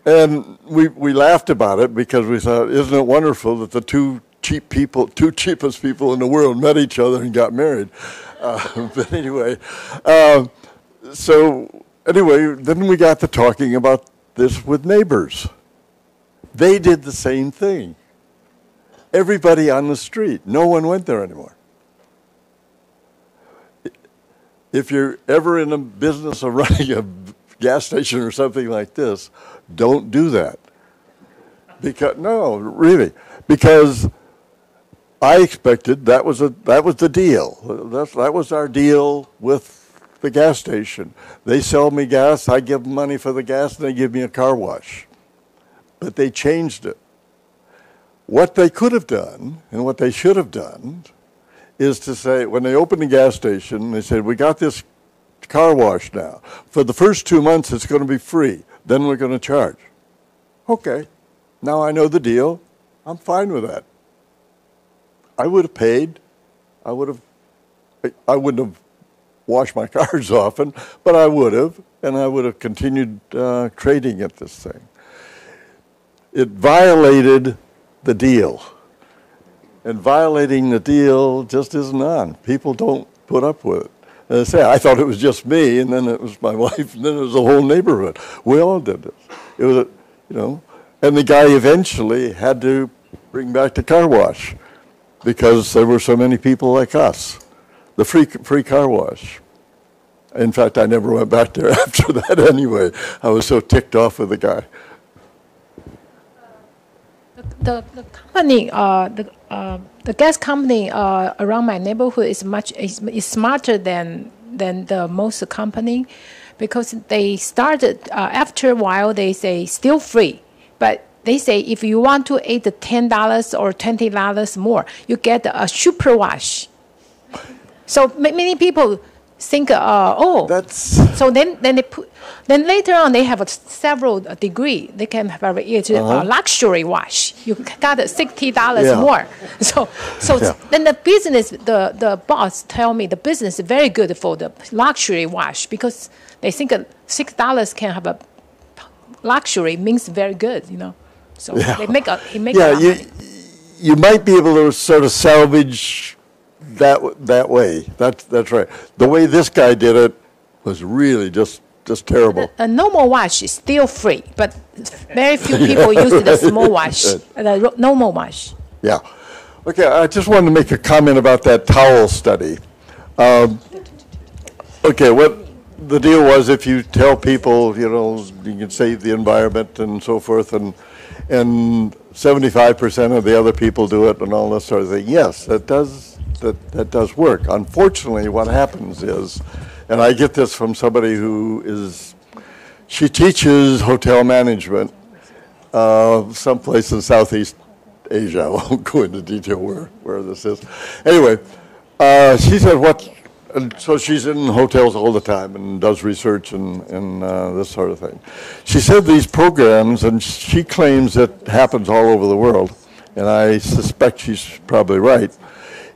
And we laughed about it because we thought, isn't it wonderful that the two cheapest people in the world met each other and got married. But anyway, then we got to talking about this with neighbors. They did the same thing. Everybody on the street, no one went there anymore. If you're ever in a business of running a gas station or something like this, don't do that. Because I expected that was the deal. That was our deal with the gas station. They sell me gas, I give them money for the gas, and they give me a car wash. But they changed it. What they could have done, and what they should have done, is to say, when they opened the gas station, they said, we got this car wash now. For the first 2 months, it's going to be free. Then we're going to charge. Okay, now I know the deal. I'm fine with that. I would have paid. I wouldn't have washed my cars often, but I would have, and I would have continued trading at this thing. It violated the deal. And violating the deal just isn't on. People don't put up with it. As I say, I thought it was just me, and then it was my wife, and then it was the whole neighborhood. We all did this. It was, and the guy eventually had to bring back the car wash because there were so many people like us. The free car wash. In fact, I never went back there after that anyway. I was so ticked off with the guy. The company, the gas company around my neighborhood is smarter than the most company, because they started after a while they say still free, but they say if you want to eat $10 or $20 more, you get a super wash. So many people think, so then they put. Then later on, they have several degree. They can have a luxury wash. You got $60 more. So then the business, the boss tell me the business is very good for the luxury wash, because they think $6 can have a luxury means very good, So he make a lot of money. You might be able to sort of salvage that way. That's right. The way this guy did it was really just terrible. A normal wash is still free, but very few people use the small wash, the normal wash. Yeah. Okay, I just wanted to make a comment about that towel study. Okay, what the deal was, if you tell people, you can save the environment and so forth, and 75% of the other people do it and all that sort of thing. Yes, that does work. Unfortunately, what happens is, and I get this from somebody she teaches hotel management someplace in Southeast Asia. I won't go into detail where this is. Anyway, she said And so she's in hotels all the time and does research and this sort of thing. She said these programs, and she claims it happens all over the world, and I suspect she's probably right,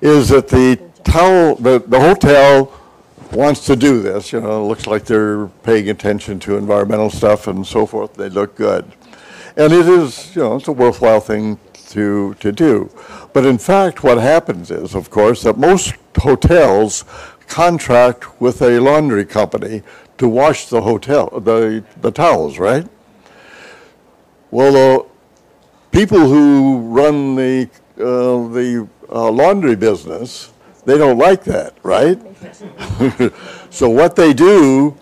is that the hotel wants to do this. It looks like they're paying attention to environmental stuff and so forth. They look good. And it is, it's a worthwhile thing to do. But in fact, what happens is, of course, that most hotels contract with a laundry company to wash the towels, right? Well, the people who run the laundry business, they don't like that, right? So what they do,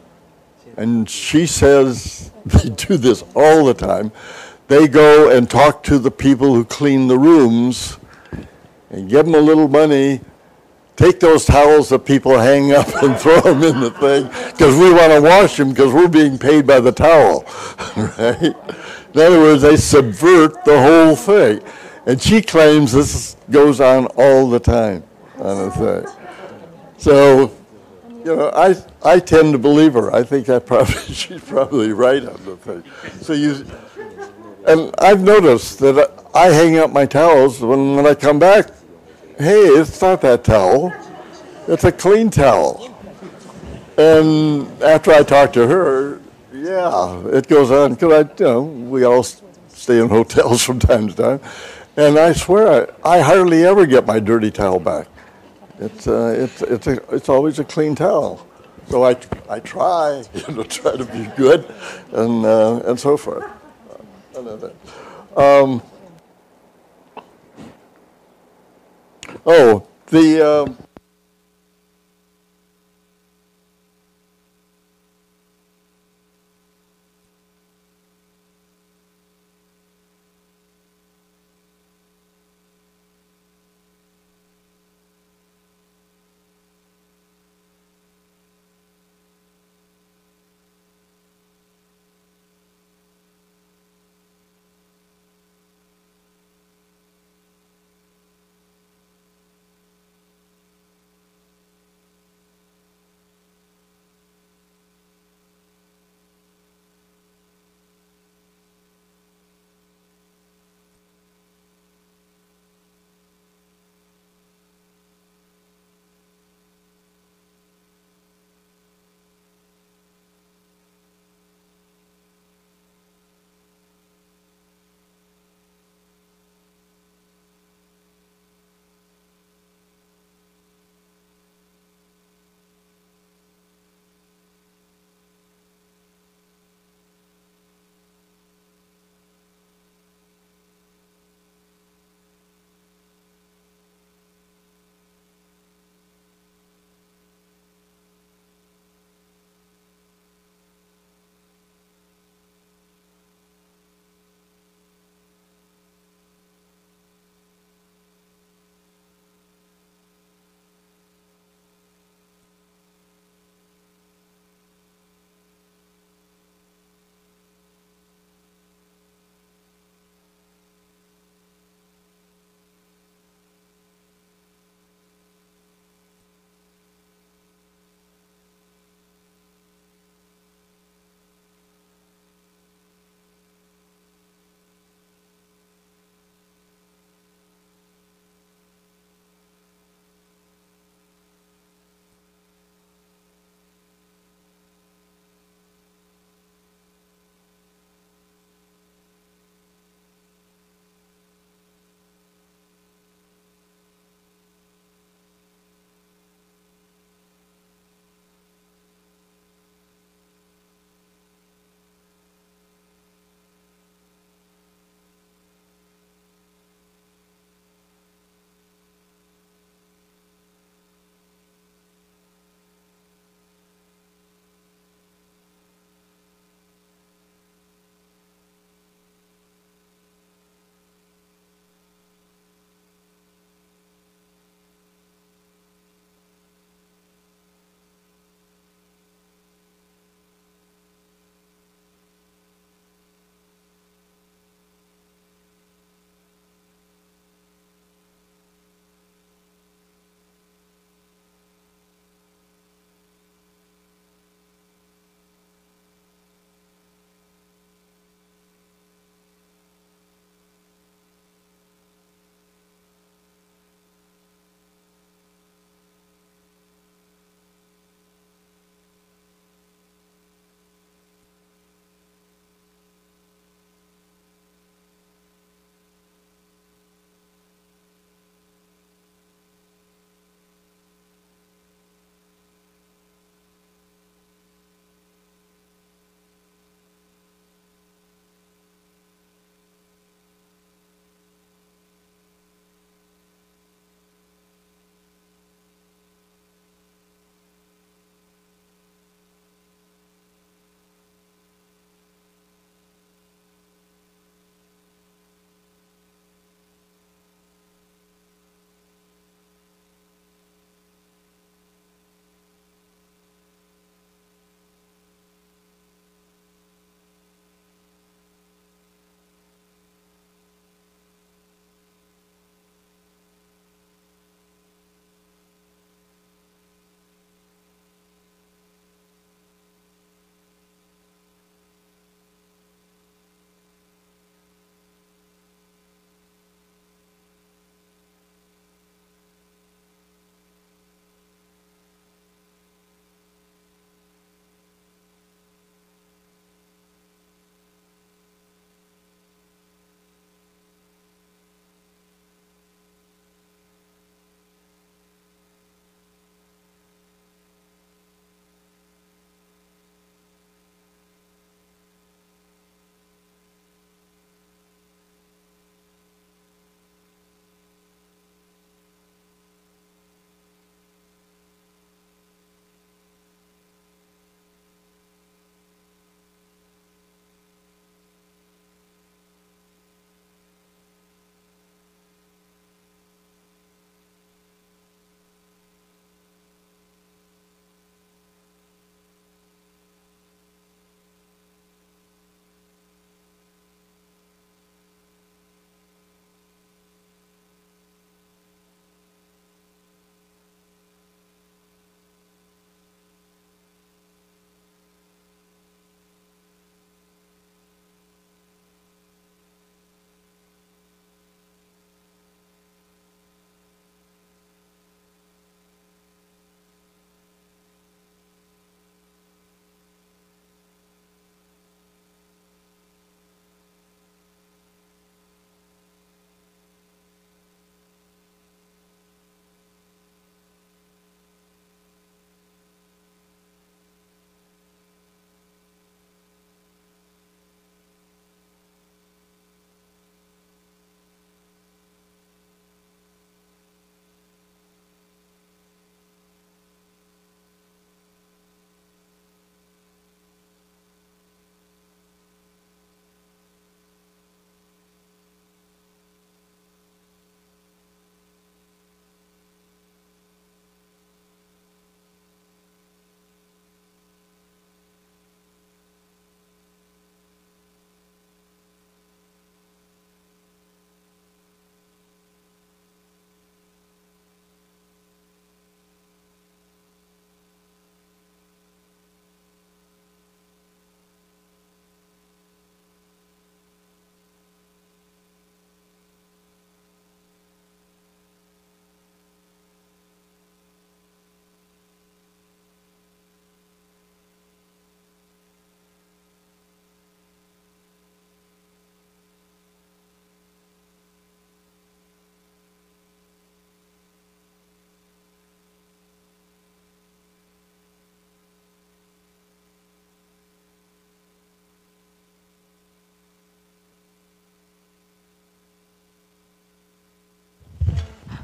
and she says they do this all the time, they go and talk to the people who clean the rooms and give them a little money. Take those towels that people hang up and throw them in the thing because we want to wash them because we're being paid by the towel, right? In other words, they subvert the whole thing. And she claims this goes on all the time on the thing. So, I tend to believe her. I think she's probably right on the thing. And I've noticed that I hang up my towels when I come back. Hey, it's not that towel. It's a clean towel. And after I talk to her, yeah, it goes on. Because we all stay in hotels from time to time, and I swear I hardly ever get my dirty towel back. It's always a clean towel. So I try, try to be good, and so forth.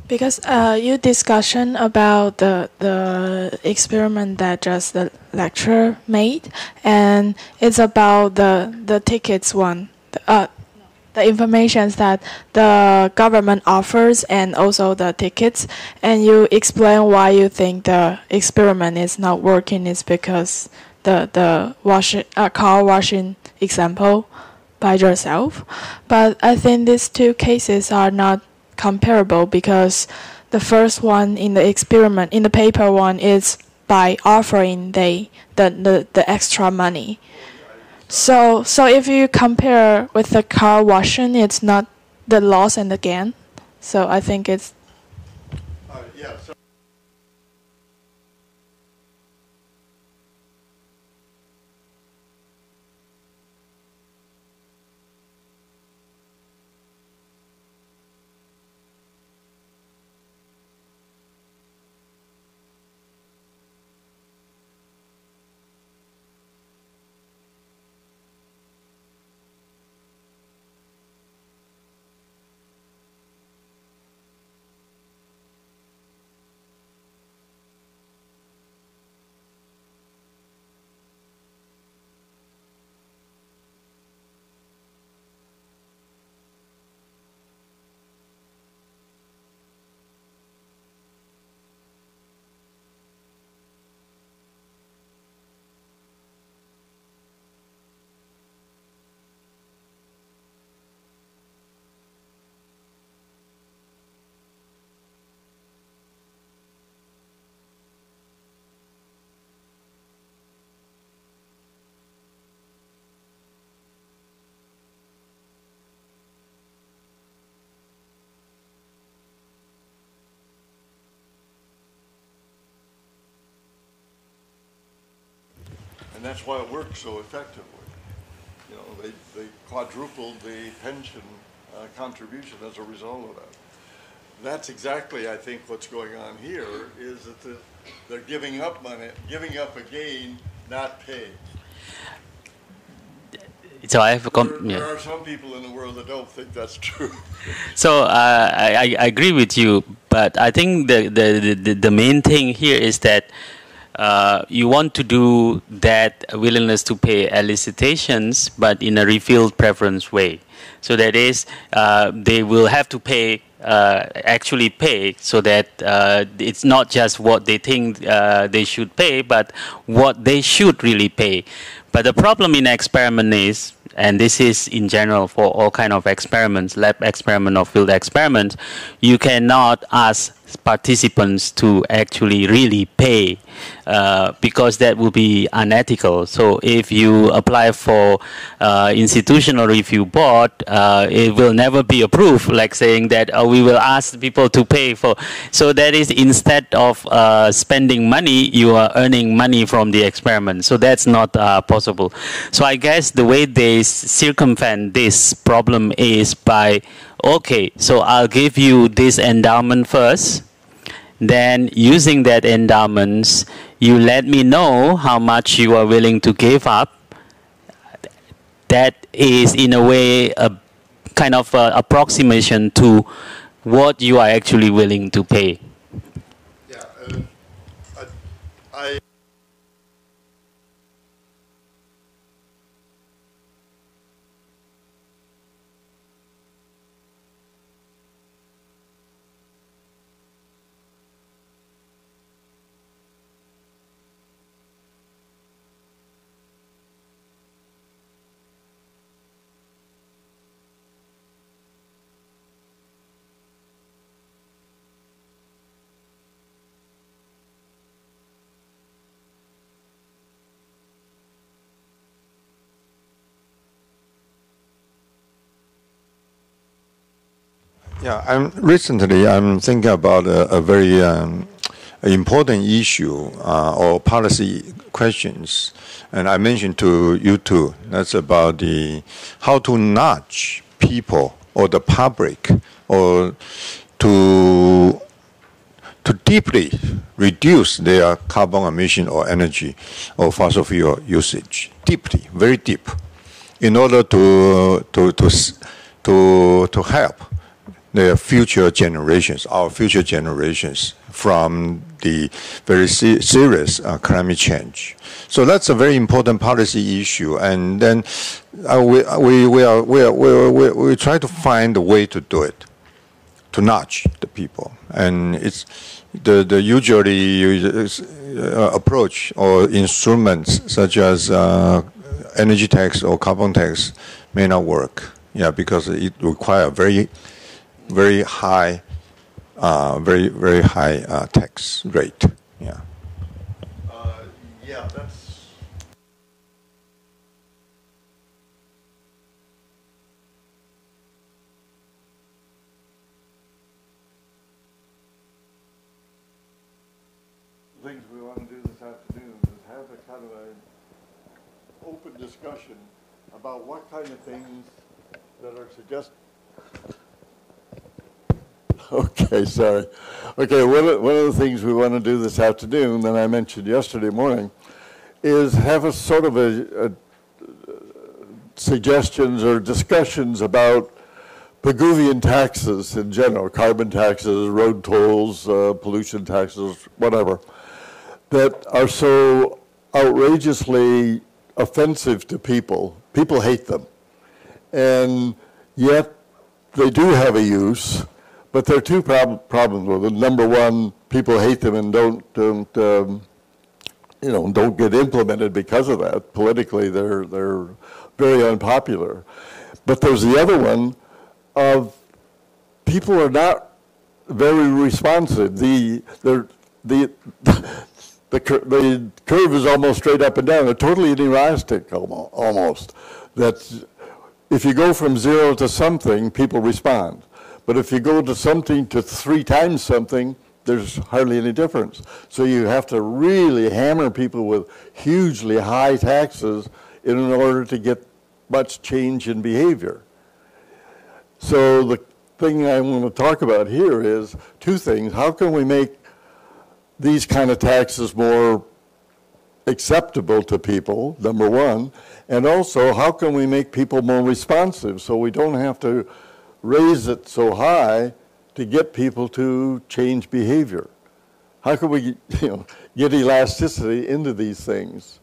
Because you discussion about the experiment that just the lecturer made, and it's about the tickets one, the information that the government offers, and also the tickets. And you explain why you think the experiment is not working is because the car washing example by yourself. But I think these two cases are not comparable, because the first one in the experiment, in the paper one, is by offering the extra money. So if you compare with the car washing, it's not the loss and the gain. So I think it's Yeah. So and that's why it works so effectively. You know, they quadrupled the pension contribution as a result of that. That's exactly, I think, what's going on here, is that they're giving up money, giving up a gain, not paying. So I have a There are some people in the world that don't think that's true. So I agree with you, but I think the main thing here is that you want to do that willingness to pay elicitations, but in a refilled preference way. So that is, they will have to pay, actually pay, so that it's not just what they think they should pay, but what they should really pay. But the problem in experiment is, and this is in general for all kind of experiments, lab experiment or field experiments, you cannot ask participants to actually really pay, because that would be unethical. So if you apply for institutional review board, it will never be approved, like saying that we will ask people to pay for. So that is, instead of spending money, you are earning money from the experiment. So that's not possible. So I guess the way they circumvent this problem is by, okay, so I'll give you this endowment first. Then using that endowments, you let me know how much you are willing to give up. That is, in a way, a kind of approximation to what you are actually willing to pay. Yeah, I Yeah, recently I'm thinking about a very important issue or policy questions, and I mentioned to you too. That's about the how to nudge people or the public or to deeply reduce their carbon emission or energy or fossil fuel usage deeply, very deep, in order to help their future generations, our future generations, from the very serious climate change. So that's a very important policy issue, and then we try to find a way to do it, to nudge the people, and it's the usually approach or instruments such as energy tax or carbon tax may not work. Yeah, because it requires very high, very high tax rate. Yeah. Yeah, that's. Things we want to do this afternoon is have a kind of an open discussion about what kind of things that are suggested. Okay, sorry. Okay, one of the things we want to do this afternoon, that I mentioned yesterday morning, is have a sort of a suggestions or discussions about Peguvian taxes in general, carbon taxes, road tolls, pollution taxes, whatever, that are so outrageously offensive to people. People hate them. And yet they do have a use, but there are two problems with them. Number one, people hate them and don't get implemented because of that. Politically, they're very unpopular. But there's the other one of people are not very responsive. The curve is almost straight up and down. They're totally inelastic, almost. That's, if you go from 0 to something, people respond. But if you go to something to 3 times something, there's hardly any difference. So you have to really hammer people with hugely high taxes in order to get much change in behavior. So the thing I want to talk about here is two things. How can we make these kind of taxes more acceptable to people, number one, and also how can we make people more responsive so we don't have to raise it so high to get people to change behavior? How can we get elasticity into these things?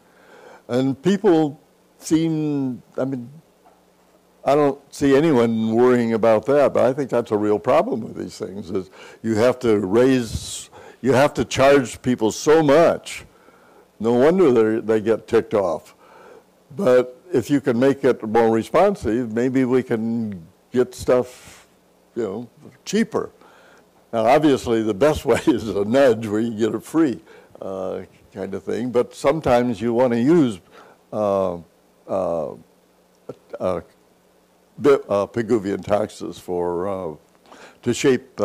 And people seem, I don't see anyone worrying about that, but I think that's a real problem with these things, is you have to charge people so much. No wonder they get ticked off. But if you can make it more responsive, maybe we can get stuff, cheaper. Now, obviously, the best way is a nudge where you get it free, kind of thing. But sometimes you want to use Peguvian taxes to shape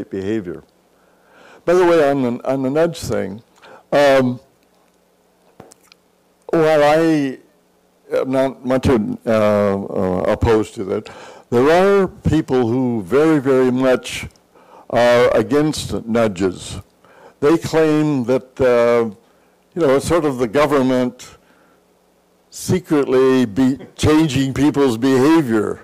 behavior. By the way, on the nudge thing, while I am not much opposed to that, there are people who very, very much are against nudges. They claim that, it's sort of the government secretly changing people's behavior.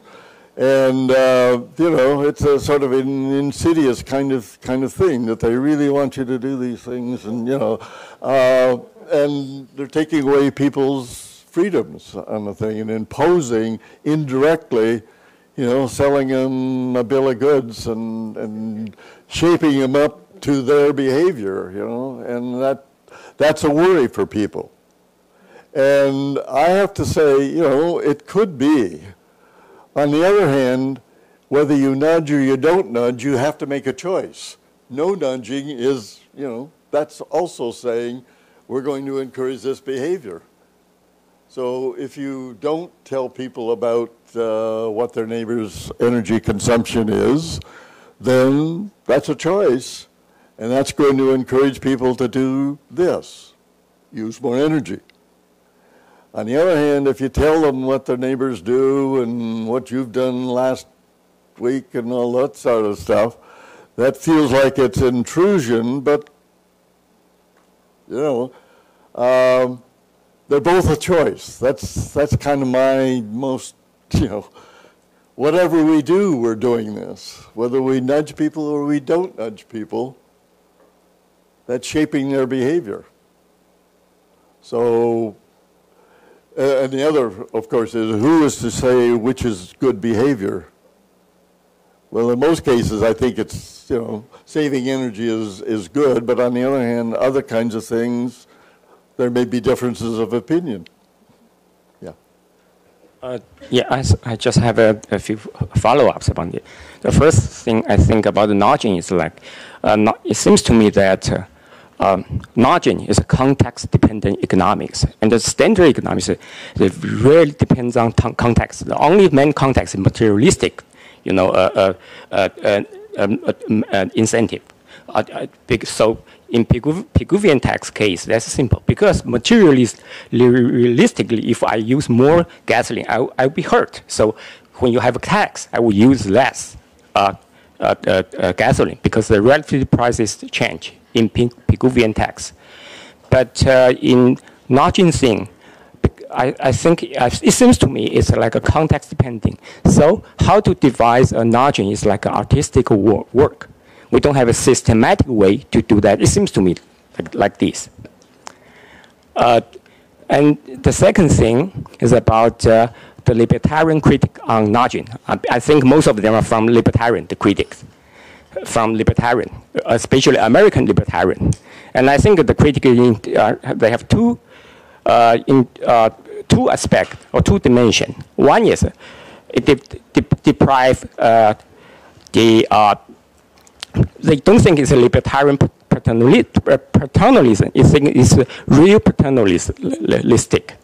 And, it's a sort of an insidious kind of thing, that they really want you to do these things, and, and they're taking away people's freedoms on the thing and imposing indirectly, selling them a bill of goods and shaping them up to their behavior, and that's a worry for people. And I have to say, it could be. On the other hand, whether you nudge or you don't nudge, you have to make a choice. No nudging is, that's also saying we're going to encourage this behavior. So if you don't tell people about what their neighbor's energy consumption is, then that's a choice. And that's going to encourage people to do this, use more energy. On the other hand, if you tell them what their neighbors do and what you've done last week and all that sort of stuff, that feels like it's intrusion, but, they're both a choice. That's kind of my most, whatever we do, we're doing this. Whether we nudge people or we don't nudge people, that's shaping their behavior. So, and the other, of course, is who is to say which is good behavior? Well, in most cases, I think it's, you know, saving energy is good, but on the other hand, other kinds of things, there may be differences of opinion. Yeah. I just have a few follow-ups about it. The first thing I think about the nudging is like, it seems to me that nudging is a context-dependent economics, and the standard economics it really depends on context. The only main context is materialistic, you know, incentive. So in Pigouvian tax case, that's simple. Because realistically, if I use more gasoline, I'll be hurt. So when you have a tax, I will use less gasoline because the relative prices change in Pigouvian tax. But in nudging thing, I think it seems to me it's like a context depending. So how to devise a nudging is like an artistic work. We don't have a systematic way to do that. It seems to me like this. And the second thing is about the libertarian critic on nudging. I think most of them are from libertarian, the critics, from libertarian, especially American libertarian. And I think the critics, they have two aspects or two dimensions. One is it deprive they don't think it's a libertarian paternalism. They think it's real paternalistic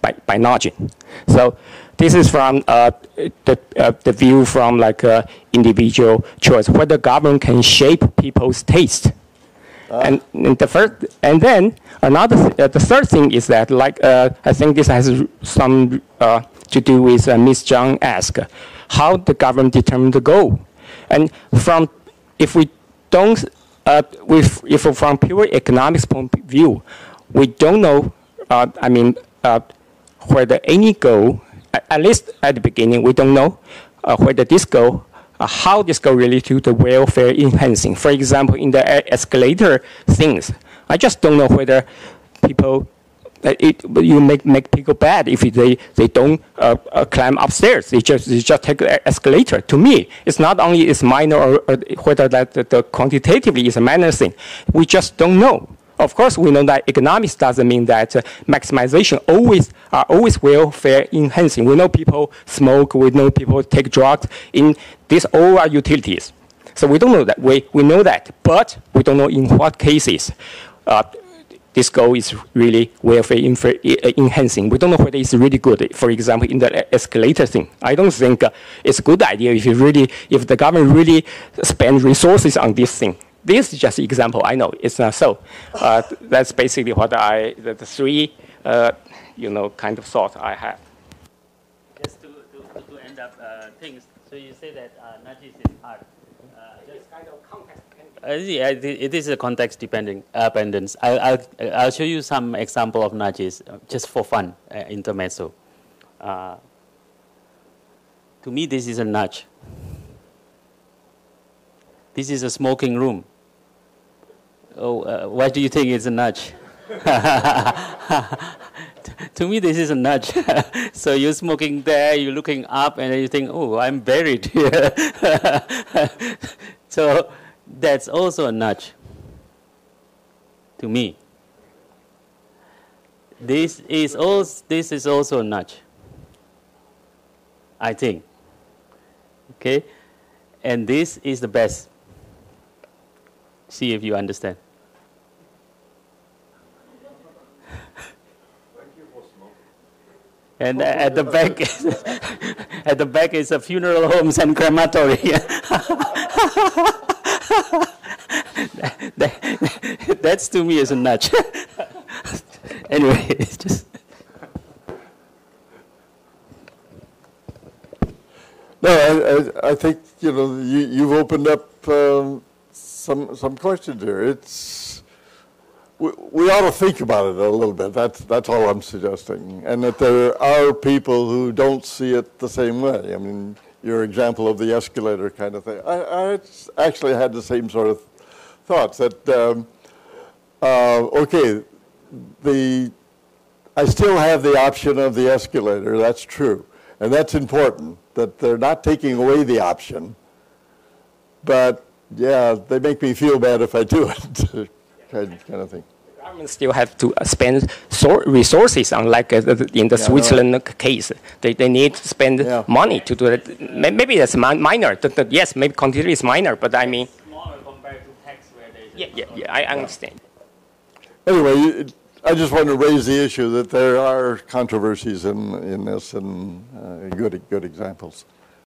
by nudging. So this is from the view from like individual choice, whether government can shape people's taste. And then the third thing is that, like, I think this has some to do with Ms. Zhang asked, how the government determine the goal. And if from pure economics point of view, we don't know, whether any goal, at least at the beginning, we don't know whether this goal, how this goal relates to the welfare enhancing. For example, in the escalator things, I just don't know whether people, you make people bad if they don't climb upstairs. They just take the escalator. To me, it's not only it's minor or whether that the quantitatively is a minor thing. We just don't know. Of course, we know that economics doesn't mean that maximization are always welfare enhancing. We know people smoke. We know people take drugs. These all are utilities. So we don't know that. We know that, but we don't know in what cases this goal is really welfare enhancing. We don't know whether it's really good. For example, in the escalator thing, I don't think it's a good idea if the government really spend resources on this thing. This is just an example. I know it's not so. That's basically what the three, kind of thoughts I have. Just to end up things. So you say that nudges is art. It's kind of context dependent. Yeah, it is a context dependence. I'll show you some example of nudges just for fun, intermezzo. To me, this is a nudge. This is a smoking room. Oh, why do you think it's a nudge? To me, this is a nudge. So you're smoking there, you're looking up, and then you think, oh, I'm buried here. So that's also a nudge to me. This is also a nudge, I think. Okay? And this is the best. See if you understand. And at the back is a funeral homes and crematory. That's to me is a nudge. Anyway, it's just. No, I think you've opened up some questions here. We ought to think about it a little bit. That's all I'm suggesting, and that there are people who don't see it the same way. I mean, your example of the escalator kind of thing. I actually had the same sort of thoughts that, okay, I still have the option of the escalator, that's true. And that's important, that they're not taking away the option. But, yeah, they make me feel bad if I do it, kind of thing. Government still have to spend resources, unlike in the Switzerland case. They need to spend money to do it. Maybe it's minor. Yes, maybe quantity is minor, but I mean... Smaller compared to tax where they... Yeah, I understand. Anyway, I just want to raise the issue that there are controversies in this and good examples.